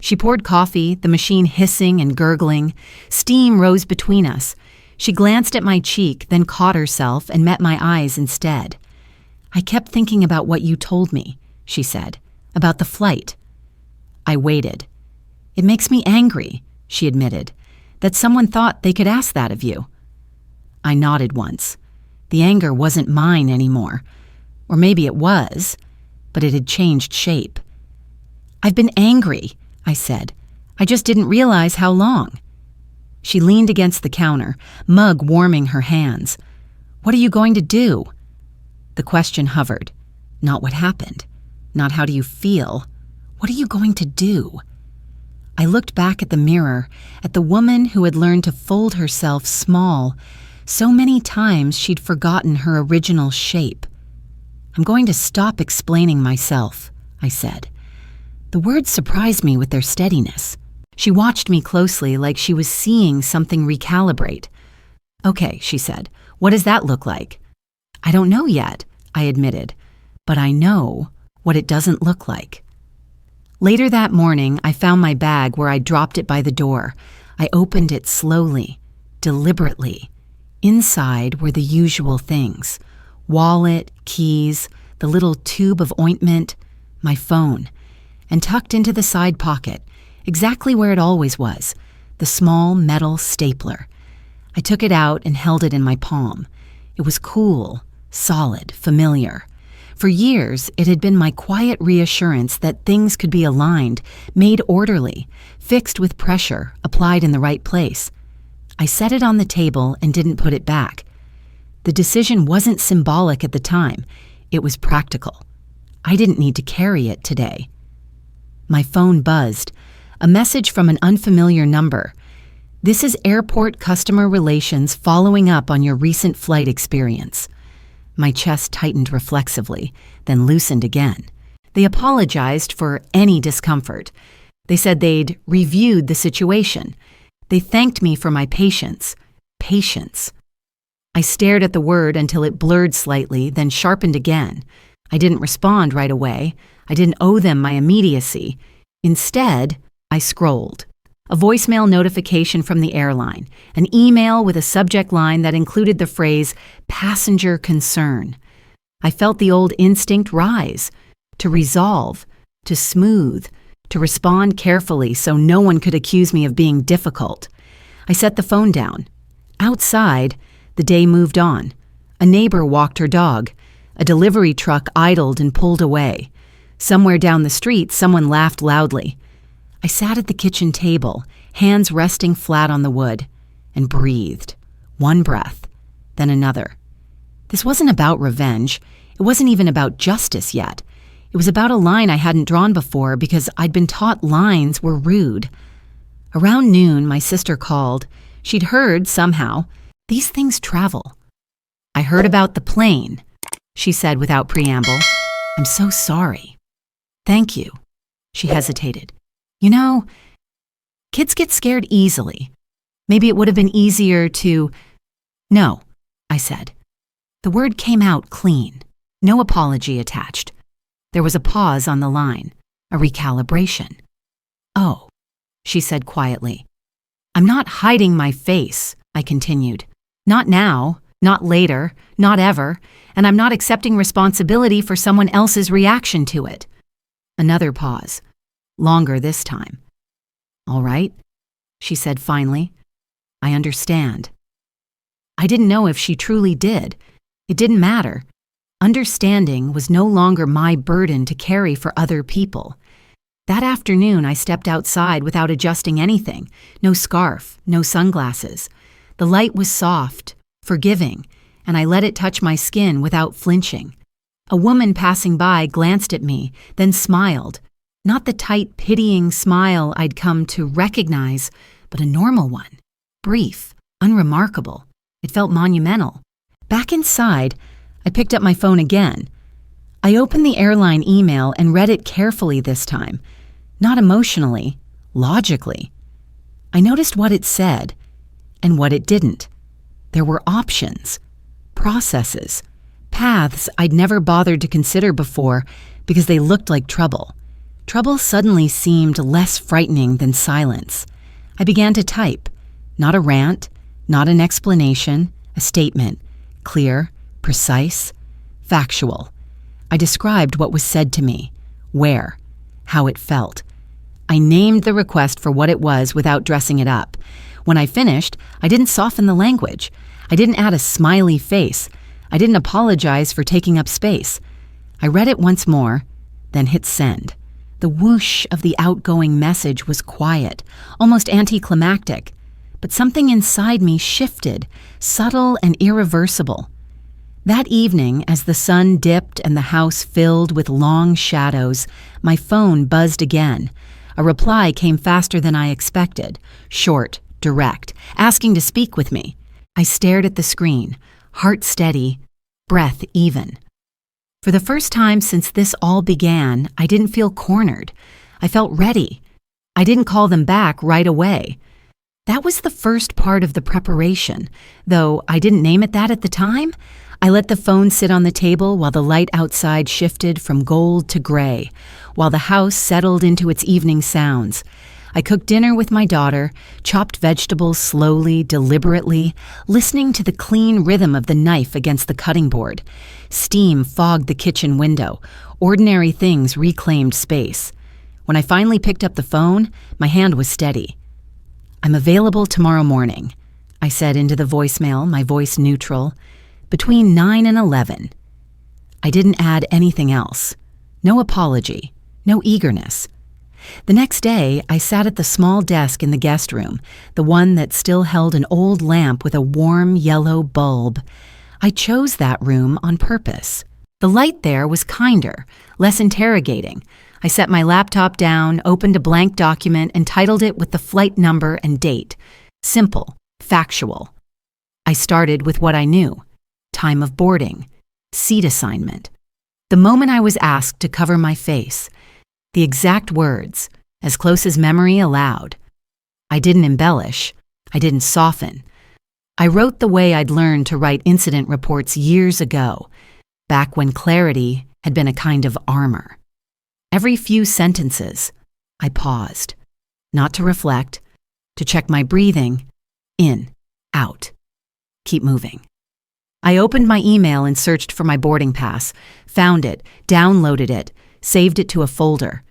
She poured coffee, the machine hissing and gurgling. Steam rose between us. She glanced at my cheek, then caught herself and met my eyes instead. "I kept thinking about what you told me," she said, "about the flight." I waited. "It makes me angry," she admitted, "that someone thought they could ask that of you." I nodded once. The anger wasn't mine anymore. Or maybe it was, but it had changed shape. "I've been angry," I said. "I just didn't realize how long." She leaned against the counter, mug warming her hands. "What are you going to do?" The question hovered. Not what happened. Not how do you feel. What are you going to do? I looked back at the mirror, at the woman who had learned to fold herself small. So many times she'd forgotten her original shape. "I'm going to stop explaining myself," I said. The words surprised me with their steadiness. She watched me closely like she was seeing something recalibrate. "Okay," she said, "what does that look like?" "I don't know yet," I admitted, "but I know what it doesn't look like." Later that morning, I found my bag where I dropped it by the door. I opened it slowly, deliberately. Inside were the usual things: wallet, keys, the little tube of ointment, my phone. And tucked into the side pocket, exactly where it always was, the small metal stapler. I took it out and held it in my palm. It was cool, solid, familiar. For years, it had been my quiet reassurance that things could be aligned, made orderly, fixed with pressure, applied in the right place. I set it on the table and didn't put it back. The decision wasn't symbolic at the time. It was practical. I didn't need to carry it today. My phone buzzed. A message from an unfamiliar number. "This is Airport Customer Relations following up on your recent flight experience." My chest tightened reflexively, then loosened again. They apologized for any discomfort. They said they'd reviewed the situation. They thanked me for my patience. Patience. I stared at the word until it blurred slightly, then sharpened again. I didn't respond right away. I didn't owe them my immediacy. Instead, I scrolled. A voicemail notification from the airline, an email with a subject line that included the phrase, "passenger concern." I felt the old instinct rise, to resolve, to smooth, to respond carefully so no one could accuse me of being difficult. I set the phone down. Outside, the day moved on. A neighbor walked her dog. A delivery truck idled and pulled away. Somewhere down the street, someone laughed loudly. I sat at the kitchen table, hands resting flat on the wood, and breathed. One breath, then another. This wasn't about revenge. It wasn't even about justice yet. It was about a line I hadn't drawn before because I'd been taught lines were rude. Around noon, my sister called. She'd heard, somehow, these things travel. "I heard about the plane," she said without preamble. "I'm so sorry." "Thank you." She hesitated. "You know, kids get scared easily. Maybe it would have been easier to—" "No," I said. The word came out clean. No apology attached. There was a pause on the line, a recalibration. "Oh," she said quietly. "I'm not hiding my face," I continued. "Not now, not later, not ever, and I'm not accepting responsibility for someone else's reaction to it." Another pause, longer this time. "All right," she said finally. "I understand." I didn't know if she truly did. It didn't matter. Understanding was no longer my burden to carry for other people. That afternoon, I stepped outside without adjusting anything. No scarf, no sunglasses. The light was soft, forgiving, and I let it touch my skin without flinching. A woman passing by glanced at me, then smiled. Not the tight, pitying smile I'd come to recognize, but a normal one. Brief, unremarkable. It felt monumental. Back inside, I picked up my phone again. I opened the airline email and read it carefully this time. Not emotionally, logically. I noticed what it said and what it didn't. There were options, processes, paths I'd never bothered to consider before because they looked like trouble. Trouble suddenly seemed less frightening than silence. I began to type. Not a rant, not an explanation, a statement. Clear, precise, factual. I described what was said to me, where, how it felt. I named the request for what it was without dressing it up. When I finished, I didn't soften the language. I didn't add a smiley face. I didn't apologize for taking up space. I read it once more, then hit send. The whoosh of the outgoing message was quiet, almost anticlimactic. But something inside me shifted, subtle and irreversible. That evening, as the sun dipped and the house filled with long shadows, my phone buzzed again. A reply came faster than I expected, short, direct, asking to speak with me. I stared at the screen, heart steady, breath even. For the first time since this all began, I didn't feel cornered. I felt ready. I didn't call them back right away. That was the first part of the preparation, though I didn't name it that at the time. I let the phone sit on the table while the light outside shifted from gold to gray, while the house settled into its evening sounds. I cooked dinner with my daughter, chopped vegetables slowly, deliberately, listening to the clean rhythm of the knife against the cutting board. Steam fogged the kitchen window. Ordinary things reclaimed space. When I finally picked up the phone, my hand was steady. "I'm available tomorrow morning," I said into the voicemail, my voice neutral. "Between 9 and 11. I didn't add anything else. No apology, no eagerness. The next day, I sat at the small desk in the guest room, the one that still held an old lamp with a warm yellow bulb. I chose that room on purpose. The light there was kinder, less interrogating. I set my laptop down, opened a blank document, and titled it with the flight number and date. Simple, factual. I started with what I knew. Time of boarding. Seat assignment. The moment I was asked to cover my face. The exact words, as close as memory allowed. I didn't embellish. I didn't soften. I wrote the way I'd learned to write incident reports years ago, back when clarity had been a kind of armor. Every few sentences, I paused, not to reflect, to check my breathing, in, out, keep moving. I opened my email and searched for my boarding pass, found it, downloaded it, saved it to a folder.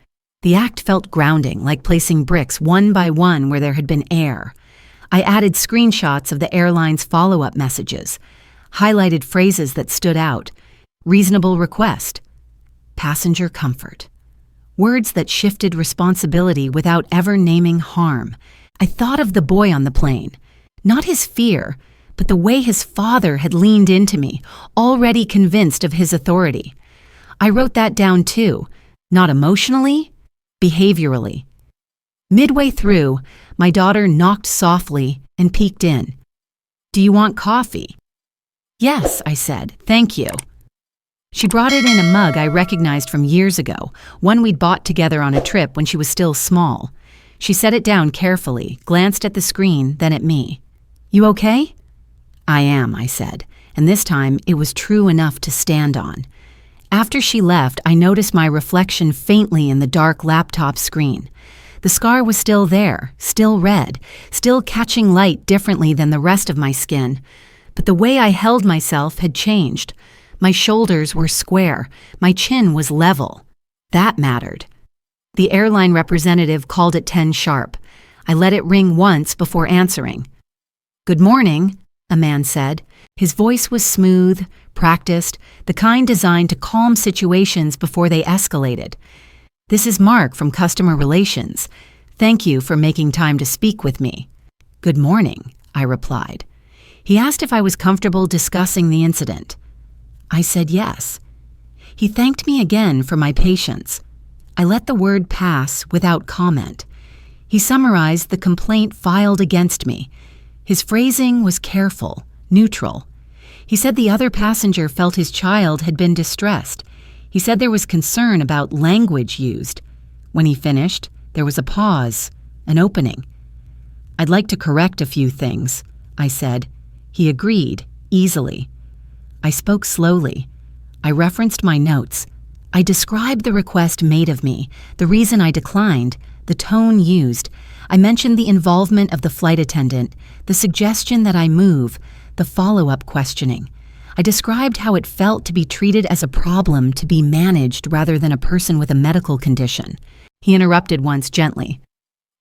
The act felt grounding, like placing bricks one by one where there had been air. I added screenshots of the airline's follow-up messages, highlighted phrases that stood out. Reasonable request. Passenger comfort. words that shifted responsibility without ever naming harm. I thought of the boy on the plane, not his fear, but the way his father had leaned into me, already convinced of his authority. I wrote that down too, not emotionally, behaviorally. Midway through, my daughter knocked softly and peeked in. "Do you want coffee?" "Yes," I said, "thank you." She brought it in a mug I recognized from years ago, one we'd bought together on a trip when she was still small. She set it down carefully, glanced at the screen, then at me. "You okay?" "I am," I said, and this time it was true enough to stand on. After she left, I noticed my reflection faintly in the dark laptop screen. The scar was still there, still red, still catching light differently than the rest of my skin. But the way I held myself had changed. My shoulders were square, my chin was level. That mattered. The airline representative called at 10 sharp. I let it ring once before answering. "Good morning," a man said. His voice was smooth, practiced, the kind designed to calm situations before they escalated. "This is Mark from Customer Relations. Thank you for making time to speak with me." "Good morning," I replied. He asked if I was comfortable discussing the incident. I said yes. He thanked me again for my patience. I let the word pass without comment. He summarized the complaint filed against me. His phrasing was careful, neutral. He said the other passenger felt his child had been distressed. He said there was concern about language used. When he finished, there was a pause, an opening. "I'd like to correct a few things," I said. He agreed, easily. I spoke slowly. I referenced my notes. I described the request made of me, the reason I declined, the tone used. I mentioned the involvement of the flight attendant, the suggestion that I move, the follow-up questioning. I described how it felt to be treated as a problem to be managed rather than a person with a medical condition. He interrupted once gently.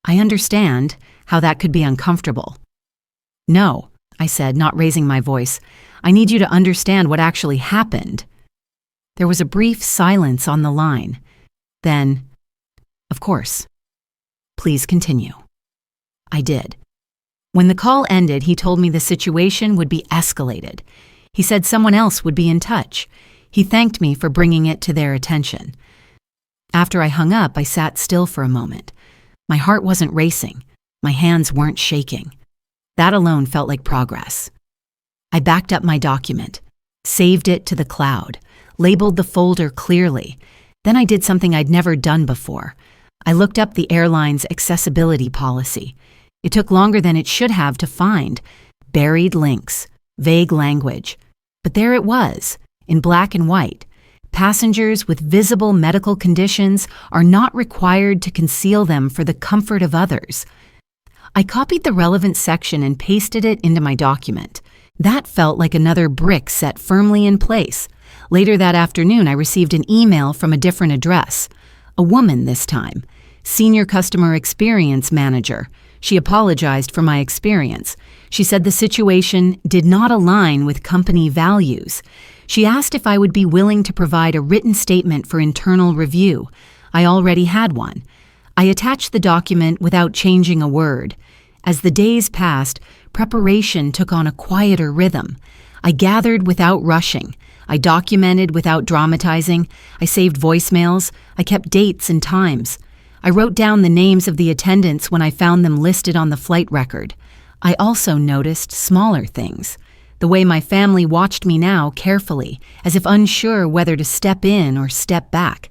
"I understand how that could be uncomfortable." "No," I said, not raising my voice. "I need you to understand what actually happened." There was a brief silence on the line. Then, "Of course. Please continue." I did. When the call ended, he told me the situation would be escalated. He said someone else would be in touch. He thanked me for bringing it to their attention. After I hung up, I sat still for a moment. My heart wasn't racing. My hands weren't shaking. That alone felt like progress. I backed up my document, saved it to the cloud, labeled the folder clearly. Then I did something I'd never done before. I looked up the airline's accessibility policy. It took longer than it should have to find. Buried links, vague language. But there it was, in black and white. Passengers with visible medical conditions are not required to conceal them for the comfort of others. I copied the relevant section and pasted it into my document. That felt like another brick set firmly in place. Later that afternoon, I received an email from a different address. A woman this time. Senior Customer Experience Manager. She apologized for my experience. She said the situation did not align with company values. She asked if I would be willing to provide a written statement for internal review. I already had one. I attached the document without changing a word. As the days passed, preparation took on a quieter rhythm. I gathered without rushing. I documented without dramatizing. I saved voicemails. I kept dates and times. I wrote down the names of the attendants when I found them listed on the flight record. I also noticed smaller things. The way my family watched me now carefully, as if unsure whether to step in or step back.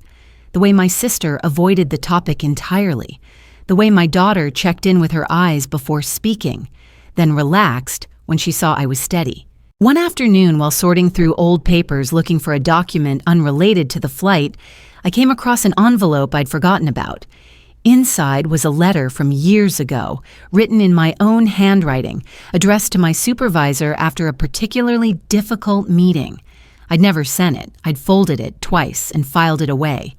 The way my sister avoided the topic entirely. The way my daughter checked in with her eyes before speaking, then relaxed when she saw I was steady. One afternoon, while sorting through old papers looking for a document unrelated to the flight, I came across an envelope I'd forgotten about. Inside was a letter from years ago, written in my own handwriting, addressed to my supervisor after a particularly difficult meeting. I'd never sent it. I'd folded it twice and filed it away.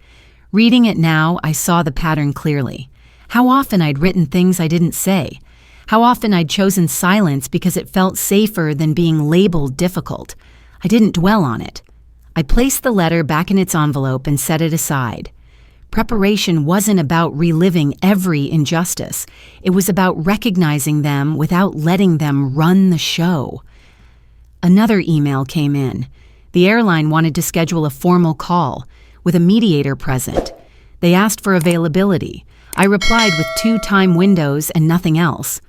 Reading it now, I saw the pattern clearly. How often I'd written things I didn't say. How often I'd chosen silence because it felt safer than being labeled difficult. I didn't dwell on it. I placed the letter back in its envelope and set it aside. Preparation wasn't about reliving every injustice. It was about recognizing them without letting them run the show. Another email came in. The airline wanted to schedule a formal call with a mediator present. They asked for availability. I replied with 2 time windows and nothing else.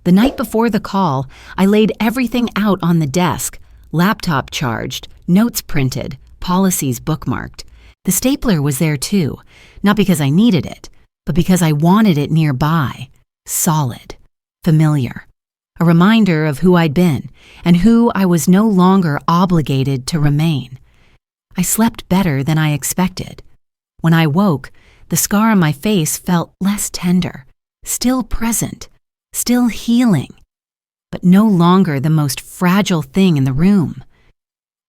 The night before the call, I laid everything out on the desk, laptop charged, notes printed, policies bookmarked. The stapler was there too, not because I needed it, but because I wanted it nearby, solid, familiar, a reminder of who I'd been and who I was no longer obligated to remain. I slept better than I expected. When I woke, the scar on my face felt less tender, still present, still healing, but no longer the most fragile thing in the room.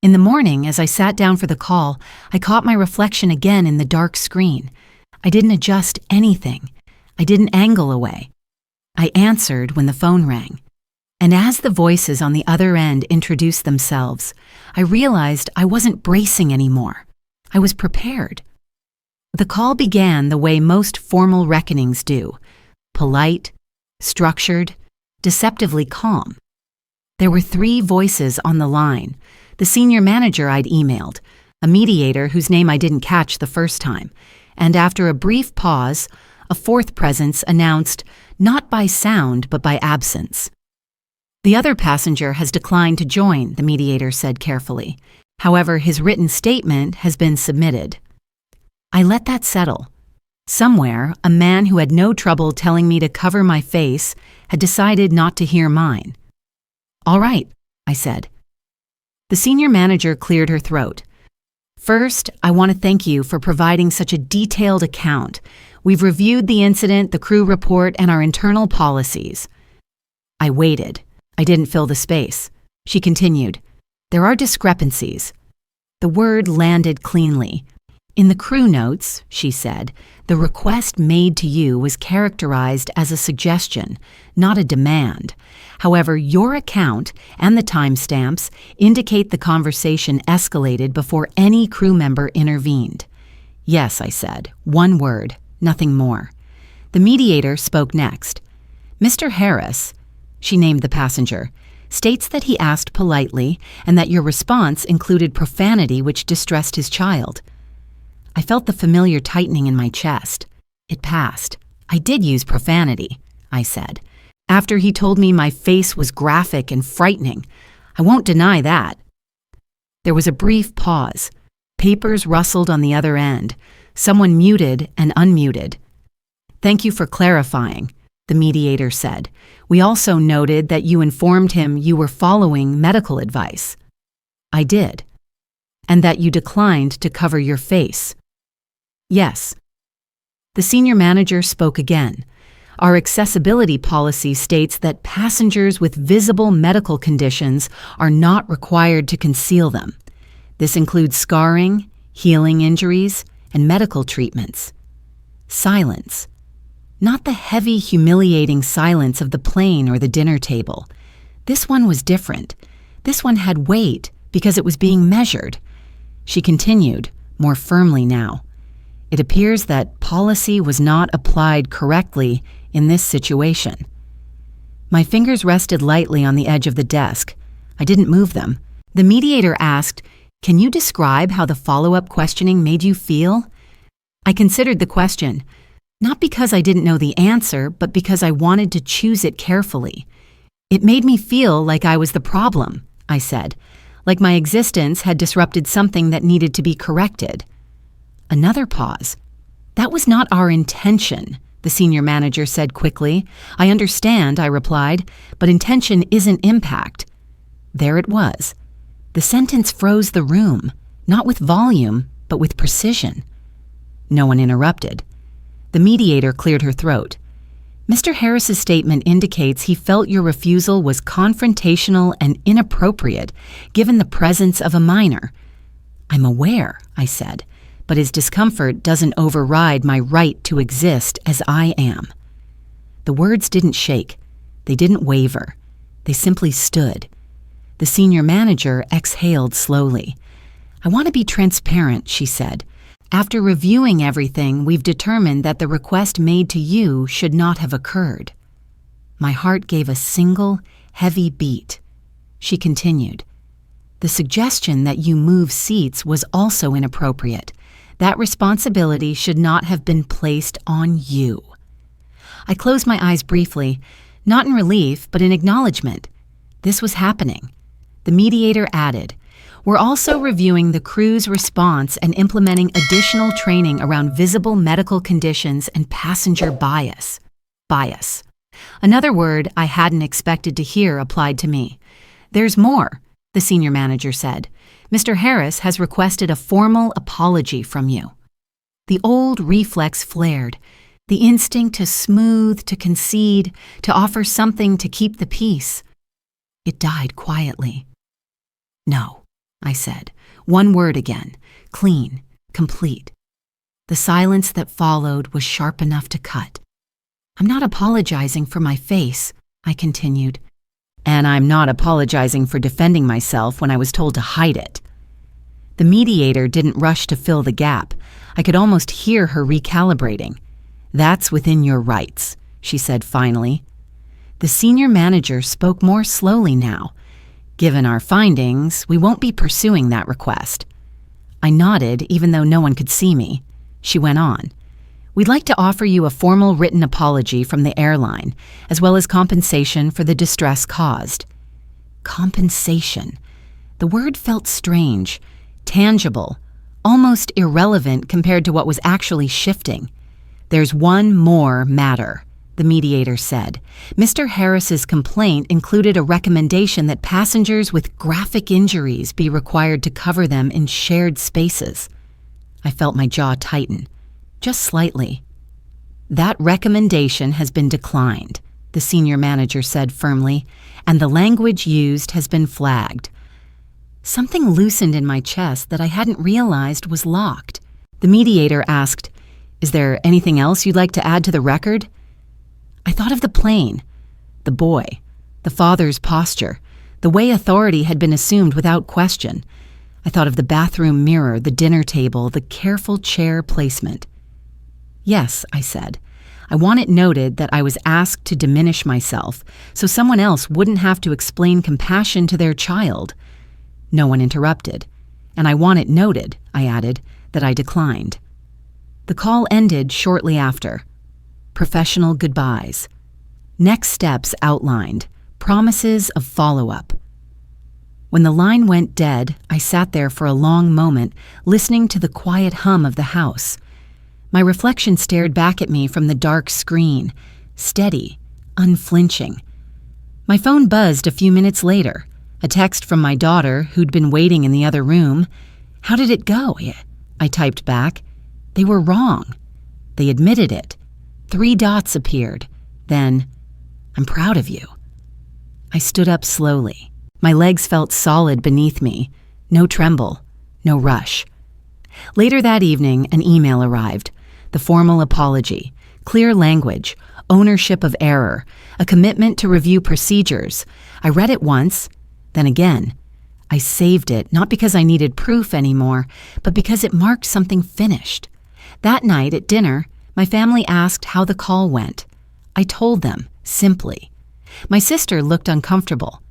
In the morning, as I sat down for the call, I caught my reflection again in the dark screen. I didn't adjust anything. I didn't angle away. I answered when the phone rang. And as the voices on the other end introduced themselves, I realized I wasn't bracing anymore. I was prepared. The call began the way most formal reckonings do, polite, structured, deceptively calm. There were 3 voices on the line. The senior manager I'd emailed, a mediator whose name I didn't catch the first time, and after a brief pause, a 4th presence announced, not by sound but by absence. The other passenger has declined to join, the mediator said carefully. However, his written statement has been submitted. I let that settle. Somewhere, a man who had no trouble telling me to cover my face had decided not to hear mine. All right, I said. The senior manager cleared her throat. First, I want to thank you for providing such a detailed account. We've reviewed the incident, the crew report, and our internal policies. I waited. I didn't fill the space. She continued. There are discrepancies. The word landed cleanly. In the crew notes, she said, the request made to you was characterized as a suggestion, not a demand. However, your account and the timestamps indicate the conversation escalated before any crew member intervened. Yes, I said, 1 word, nothing more. The mediator spoke next. Mr. Harris, she named the passenger, states that he asked politely and that your response included profanity which distressed his child. I felt the familiar tightening in my chest. It passed. I did use profanity, I said. After he told me my face was graphic and frightening. I won't deny that. There was a brief pause. Papers rustled on the other end. Someone muted and unmuted. Thank you for clarifying, the mediator said. We also noted that you informed him you were following medical advice. I did. And that you declined to cover your face. Yes. The senior manager spoke again. Our accessibility policy states that passengers with visible medical conditions are not required to conceal them. This includes scarring, healing injuries, and medical treatments. Silence. Not the heavy, humiliating silence of the plane or the dinner table. This one was different. This one had weight because it was being measured. She continued, more firmly now. It appears that policy was not applied correctly in this situation. My fingers rested lightly on the edge of the desk. I didn't move them. The mediator asked, "Can you describe how the follow-up questioning made you feel?" I considered the question, not because I didn't know the answer, but because I wanted to choose it carefully. It made me feel like I was the problem, I said, like my existence had disrupted something that needed to be corrected. Another pause. That was not our intention, the senior manager said quickly. I understand, I replied, but intention isn't impact. There it was. The sentence froze the room, not with volume, but with precision. No one interrupted. The mediator cleared her throat. Mr. Harris's statement indicates he felt your refusal was confrontational and inappropriate, given the presence of a minor. I'm aware, I said, but his discomfort doesn't override my right to exist as I am. The words didn't shake. They didn't waver. They simply stood. The senior manager exhaled slowly. I want to be transparent, she said. After reviewing everything, we've determined that the request made to you should not have occurred. My heart gave a single, heavy beat. She continued, the suggestion that you move seats was also inappropriate. That responsibility should not have been placed on you. I closed my eyes briefly, not in relief, but in acknowledgement. This was happening. The mediator added, we're also reviewing the crew's response and implementing additional training around visible medical conditions and passenger bias. Bias. Another word I hadn't expected to hear applied to me. There's more, the senior manager said. Mr. Harris has requested a formal apology from you. The old reflex flared, the instinct to smooth, to concede, to offer something to keep the peace. It died quietly. No, I said, one word again, clean, complete. The silence that followed was sharp enough to cut. I'm not apologizing for my face, I continued. And I'm not apologizing for defending myself when I was told to hide it. The mediator didn't rush to fill the gap. I could almost hear her recalibrating. That's within your rights, she said finally. The senior manager spoke more slowly now. Given our findings, we won't be pursuing that request. I nodded, even though no one could see me. She went on. We'd like to offer you a formal written apology from the airline, as well as compensation for the distress caused. Compensation. The word felt strange, tangible, almost irrelevant compared to what was actually shifting. There's one more matter, the mediator said. Mr. Harris's complaint included a recommendation that passengers with graphic injuries be required to cover them in shared spaces. I felt my jaw tighten. Just slightly. That recommendation has been declined, the senior manager said firmly, and the language used has been flagged. Something loosened in my chest that I hadn't realized was locked. The mediator asked, is there anything else you'd like to add to the record? I thought of the plane, the boy, the father's posture, the way authority had been assumed without question. I thought of the bathroom mirror, the dinner table, the careful chair placement. Yes, I said. I want it noted that I was asked to diminish myself so someone else wouldn't have to explain compassion to their child. No one interrupted. And I want it noted, I added, that I declined. The call ended shortly after. Professional goodbyes. Next steps outlined. Promises of follow-up. When the line went dead, I sat there for a long moment, listening to the quiet hum of the house. My reflection stared back at me from the dark screen, steady, unflinching. My phone buzzed a few minutes later, a text from my daughter, who'd been waiting in the other room. How did it go? I typed back. They were wrong. They admitted it. 3 dots appeared. Then, I'm proud of you. I stood up slowly. My legs felt solid beneath me. No tremble, no rush. Later that evening, an email arrived. The formal apology, clear language, ownership of error, a commitment to review procedures. I read it once, then again. I saved it, not because I needed proof anymore, but because it marked something finished. That night at dinner, my family asked how the call went. I told them, simply. My sister looked uncomfortable.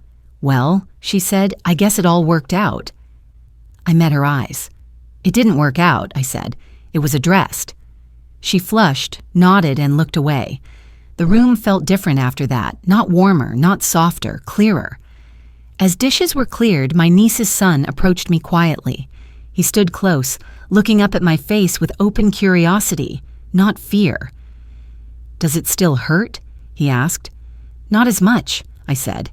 Well, she said, I guess it all worked out. I met her eyes. It didn't work out, I said. It was addressed. She flushed, nodded, and looked away. The room felt different after that, not warmer, not softer, clearer. As dishes were cleared, my niece's son approached me quietly. He stood close, looking up at my face with open curiosity, not fear. Does it still hurt? He asked. Not as much, I said.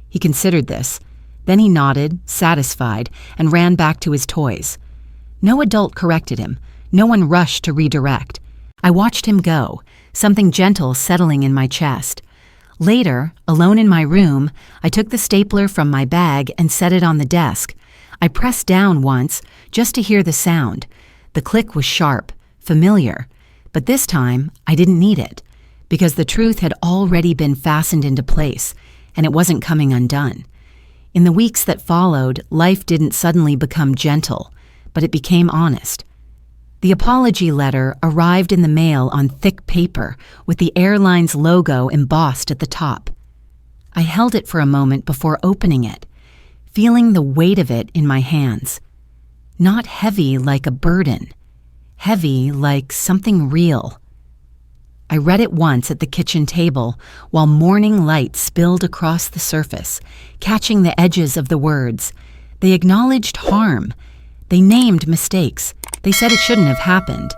He considered this. Then he nodded, satisfied, and ran back to his toys. No adult corrected him. No one rushed to redirect. I watched him go, something gentle settling in my chest. Later, alone in my room, I took the stapler from my bag and set it on the desk. I pressed down once, just to hear the sound. The click was sharp, familiar. But this time, I didn't need it, because the truth had already been fastened into place, and it wasn't coming undone. In the weeks that followed, life didn't suddenly become gentle, but it became honest. The apology letter arrived in the mail on thick paper with the airline's logo embossed at the top. I held it for a moment before opening it, feeling the weight of it in my hands. Not heavy like a burden, heavy like something real. I read it once at the kitchen table while morning light spilled across the surface, catching the edges of the words. They acknowledged harm. They named mistakes. They said it shouldn't have happened.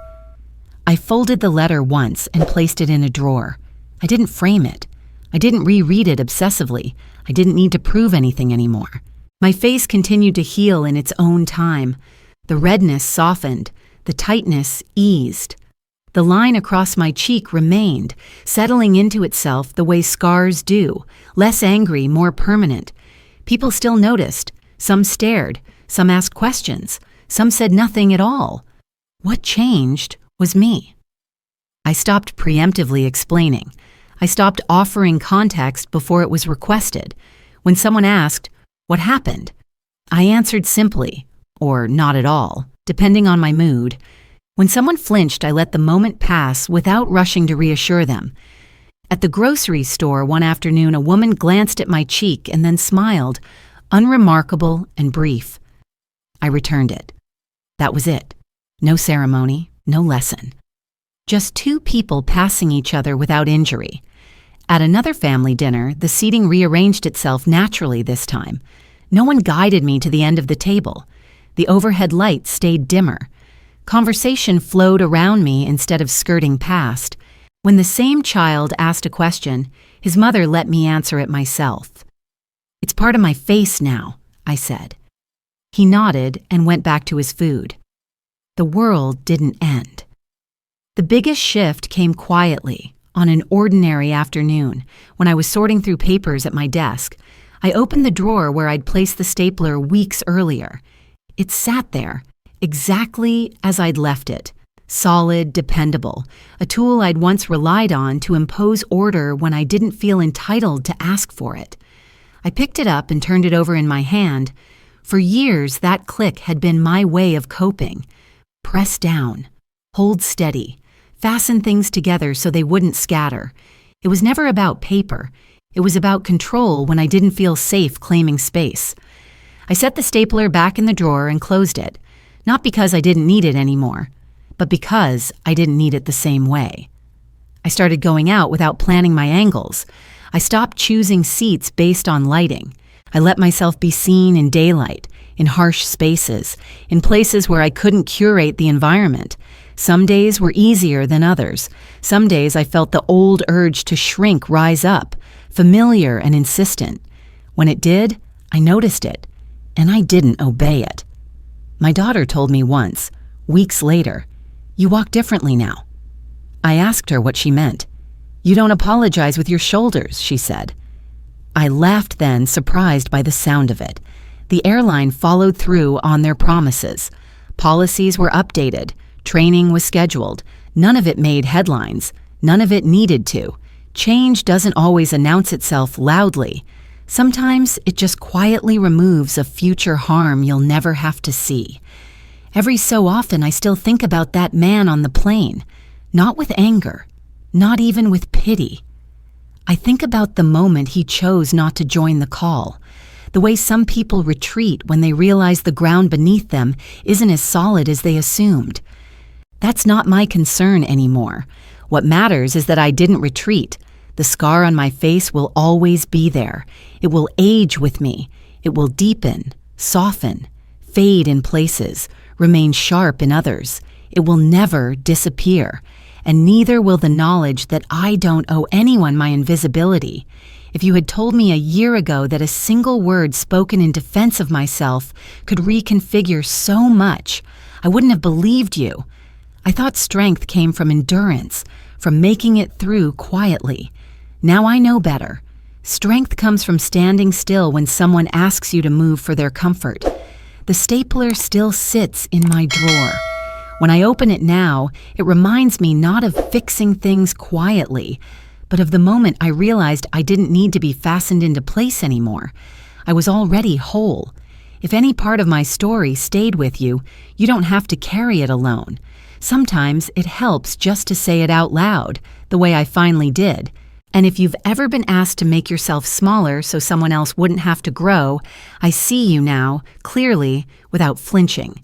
I folded the letter once and placed it in a drawer. I didn't frame it. I didn't reread it obsessively. I didn't need to prove anything anymore. My face continued to heal in its own time. The redness softened. The tightness eased. The line across my cheek remained, settling into itself the way scars do, less angry, more permanent. People still noticed. Some stared. Some asked questions. Some said nothing at all. What changed was me. I stopped preemptively explaining. I stopped offering context before it was requested. When someone asked, "What happened?" I answered simply, or not at all, depending on my mood. When someone flinched, I let the moment pass without rushing to reassure them. At the grocery store one afternoon, a woman glanced at my cheek and then smiled, unremarkable and brief. I returned it. That was it. No ceremony, no lesson. Just two people passing each other without injury. At another family dinner, the seating rearranged itself naturally this time. No one guided me to the end of the table. The overhead light stayed dimmer. Conversation flowed around me instead of skirting past. When the same child asked a question, his mother let me answer it myself. "It's part of my face now," I said. He nodded and went back to his food. The world didn't end. The biggest shift came quietly, on an ordinary afternoon, when I was sorting through papers at my desk. I opened the drawer where I'd placed the stapler weeks earlier. It sat there, exactly as I'd left it, solid, dependable, a tool I'd once relied on to impose order when I didn't feel entitled to ask for it. I picked it up and turned it over in my hand. For years, that click had been my way of coping. Press down, hold steady, fasten things together so they wouldn't scatter. It was never about paper. It was about control when I didn't feel safe claiming space. I set the stapler back in the drawer and closed it. Not because I didn't need it anymore, but because I didn't need it the same way. I started going out without planning my angles. I stopped choosing seats based on lighting. I let myself be seen in daylight, in harsh spaces, in places where I couldn't curate the environment. Some days were easier than others. Some days I felt the old urge to shrink rise up, familiar and insistent. When it did, I noticed it, and I didn't obey it. My daughter told me once, weeks later, "You walk differently now." I asked her what she meant. "You don't apologize with your shoulders," she said. I laughed then, surprised by the sound of it. The airline followed through on their promises. Policies were updated. Training was scheduled. None of it made headlines. None of it needed to. Change doesn't always announce itself loudly. Sometimes it just quietly removes a future harm you'll never have to see. Every so often I still think about that man on the plane, not with anger, not even with pity. I think about the moment he chose not to join the call, the way some people retreat when they realize the ground beneath them isn't as solid as they assumed. That's not my concern anymore. What matters is that I didn't retreat. The scar on my face will always be there. It will age with me. It will deepen, soften, fade in places, remain sharp in others. It will never disappear. And neither will the knowledge that I don't owe anyone my invisibility. If you had told me a year ago that a single word spoken in defense of myself could reconfigure so much, I wouldn't have believed you. I thought strength came from endurance, from making it through quietly. Now I know better. Strength comes from standing still when someone asks you to move for their comfort. The stapler still sits in my drawer. When I open it now, it reminds me not of fixing things quietly, but of the moment I realized I didn't need to be fastened into place anymore. I was already whole. If any part of my story stayed with you, you don't have to carry it alone. Sometimes it helps just to say it out loud, the way I finally did. And if you've ever been asked to make yourself smaller so someone else wouldn't have to grow, I see you now, clearly, without flinching.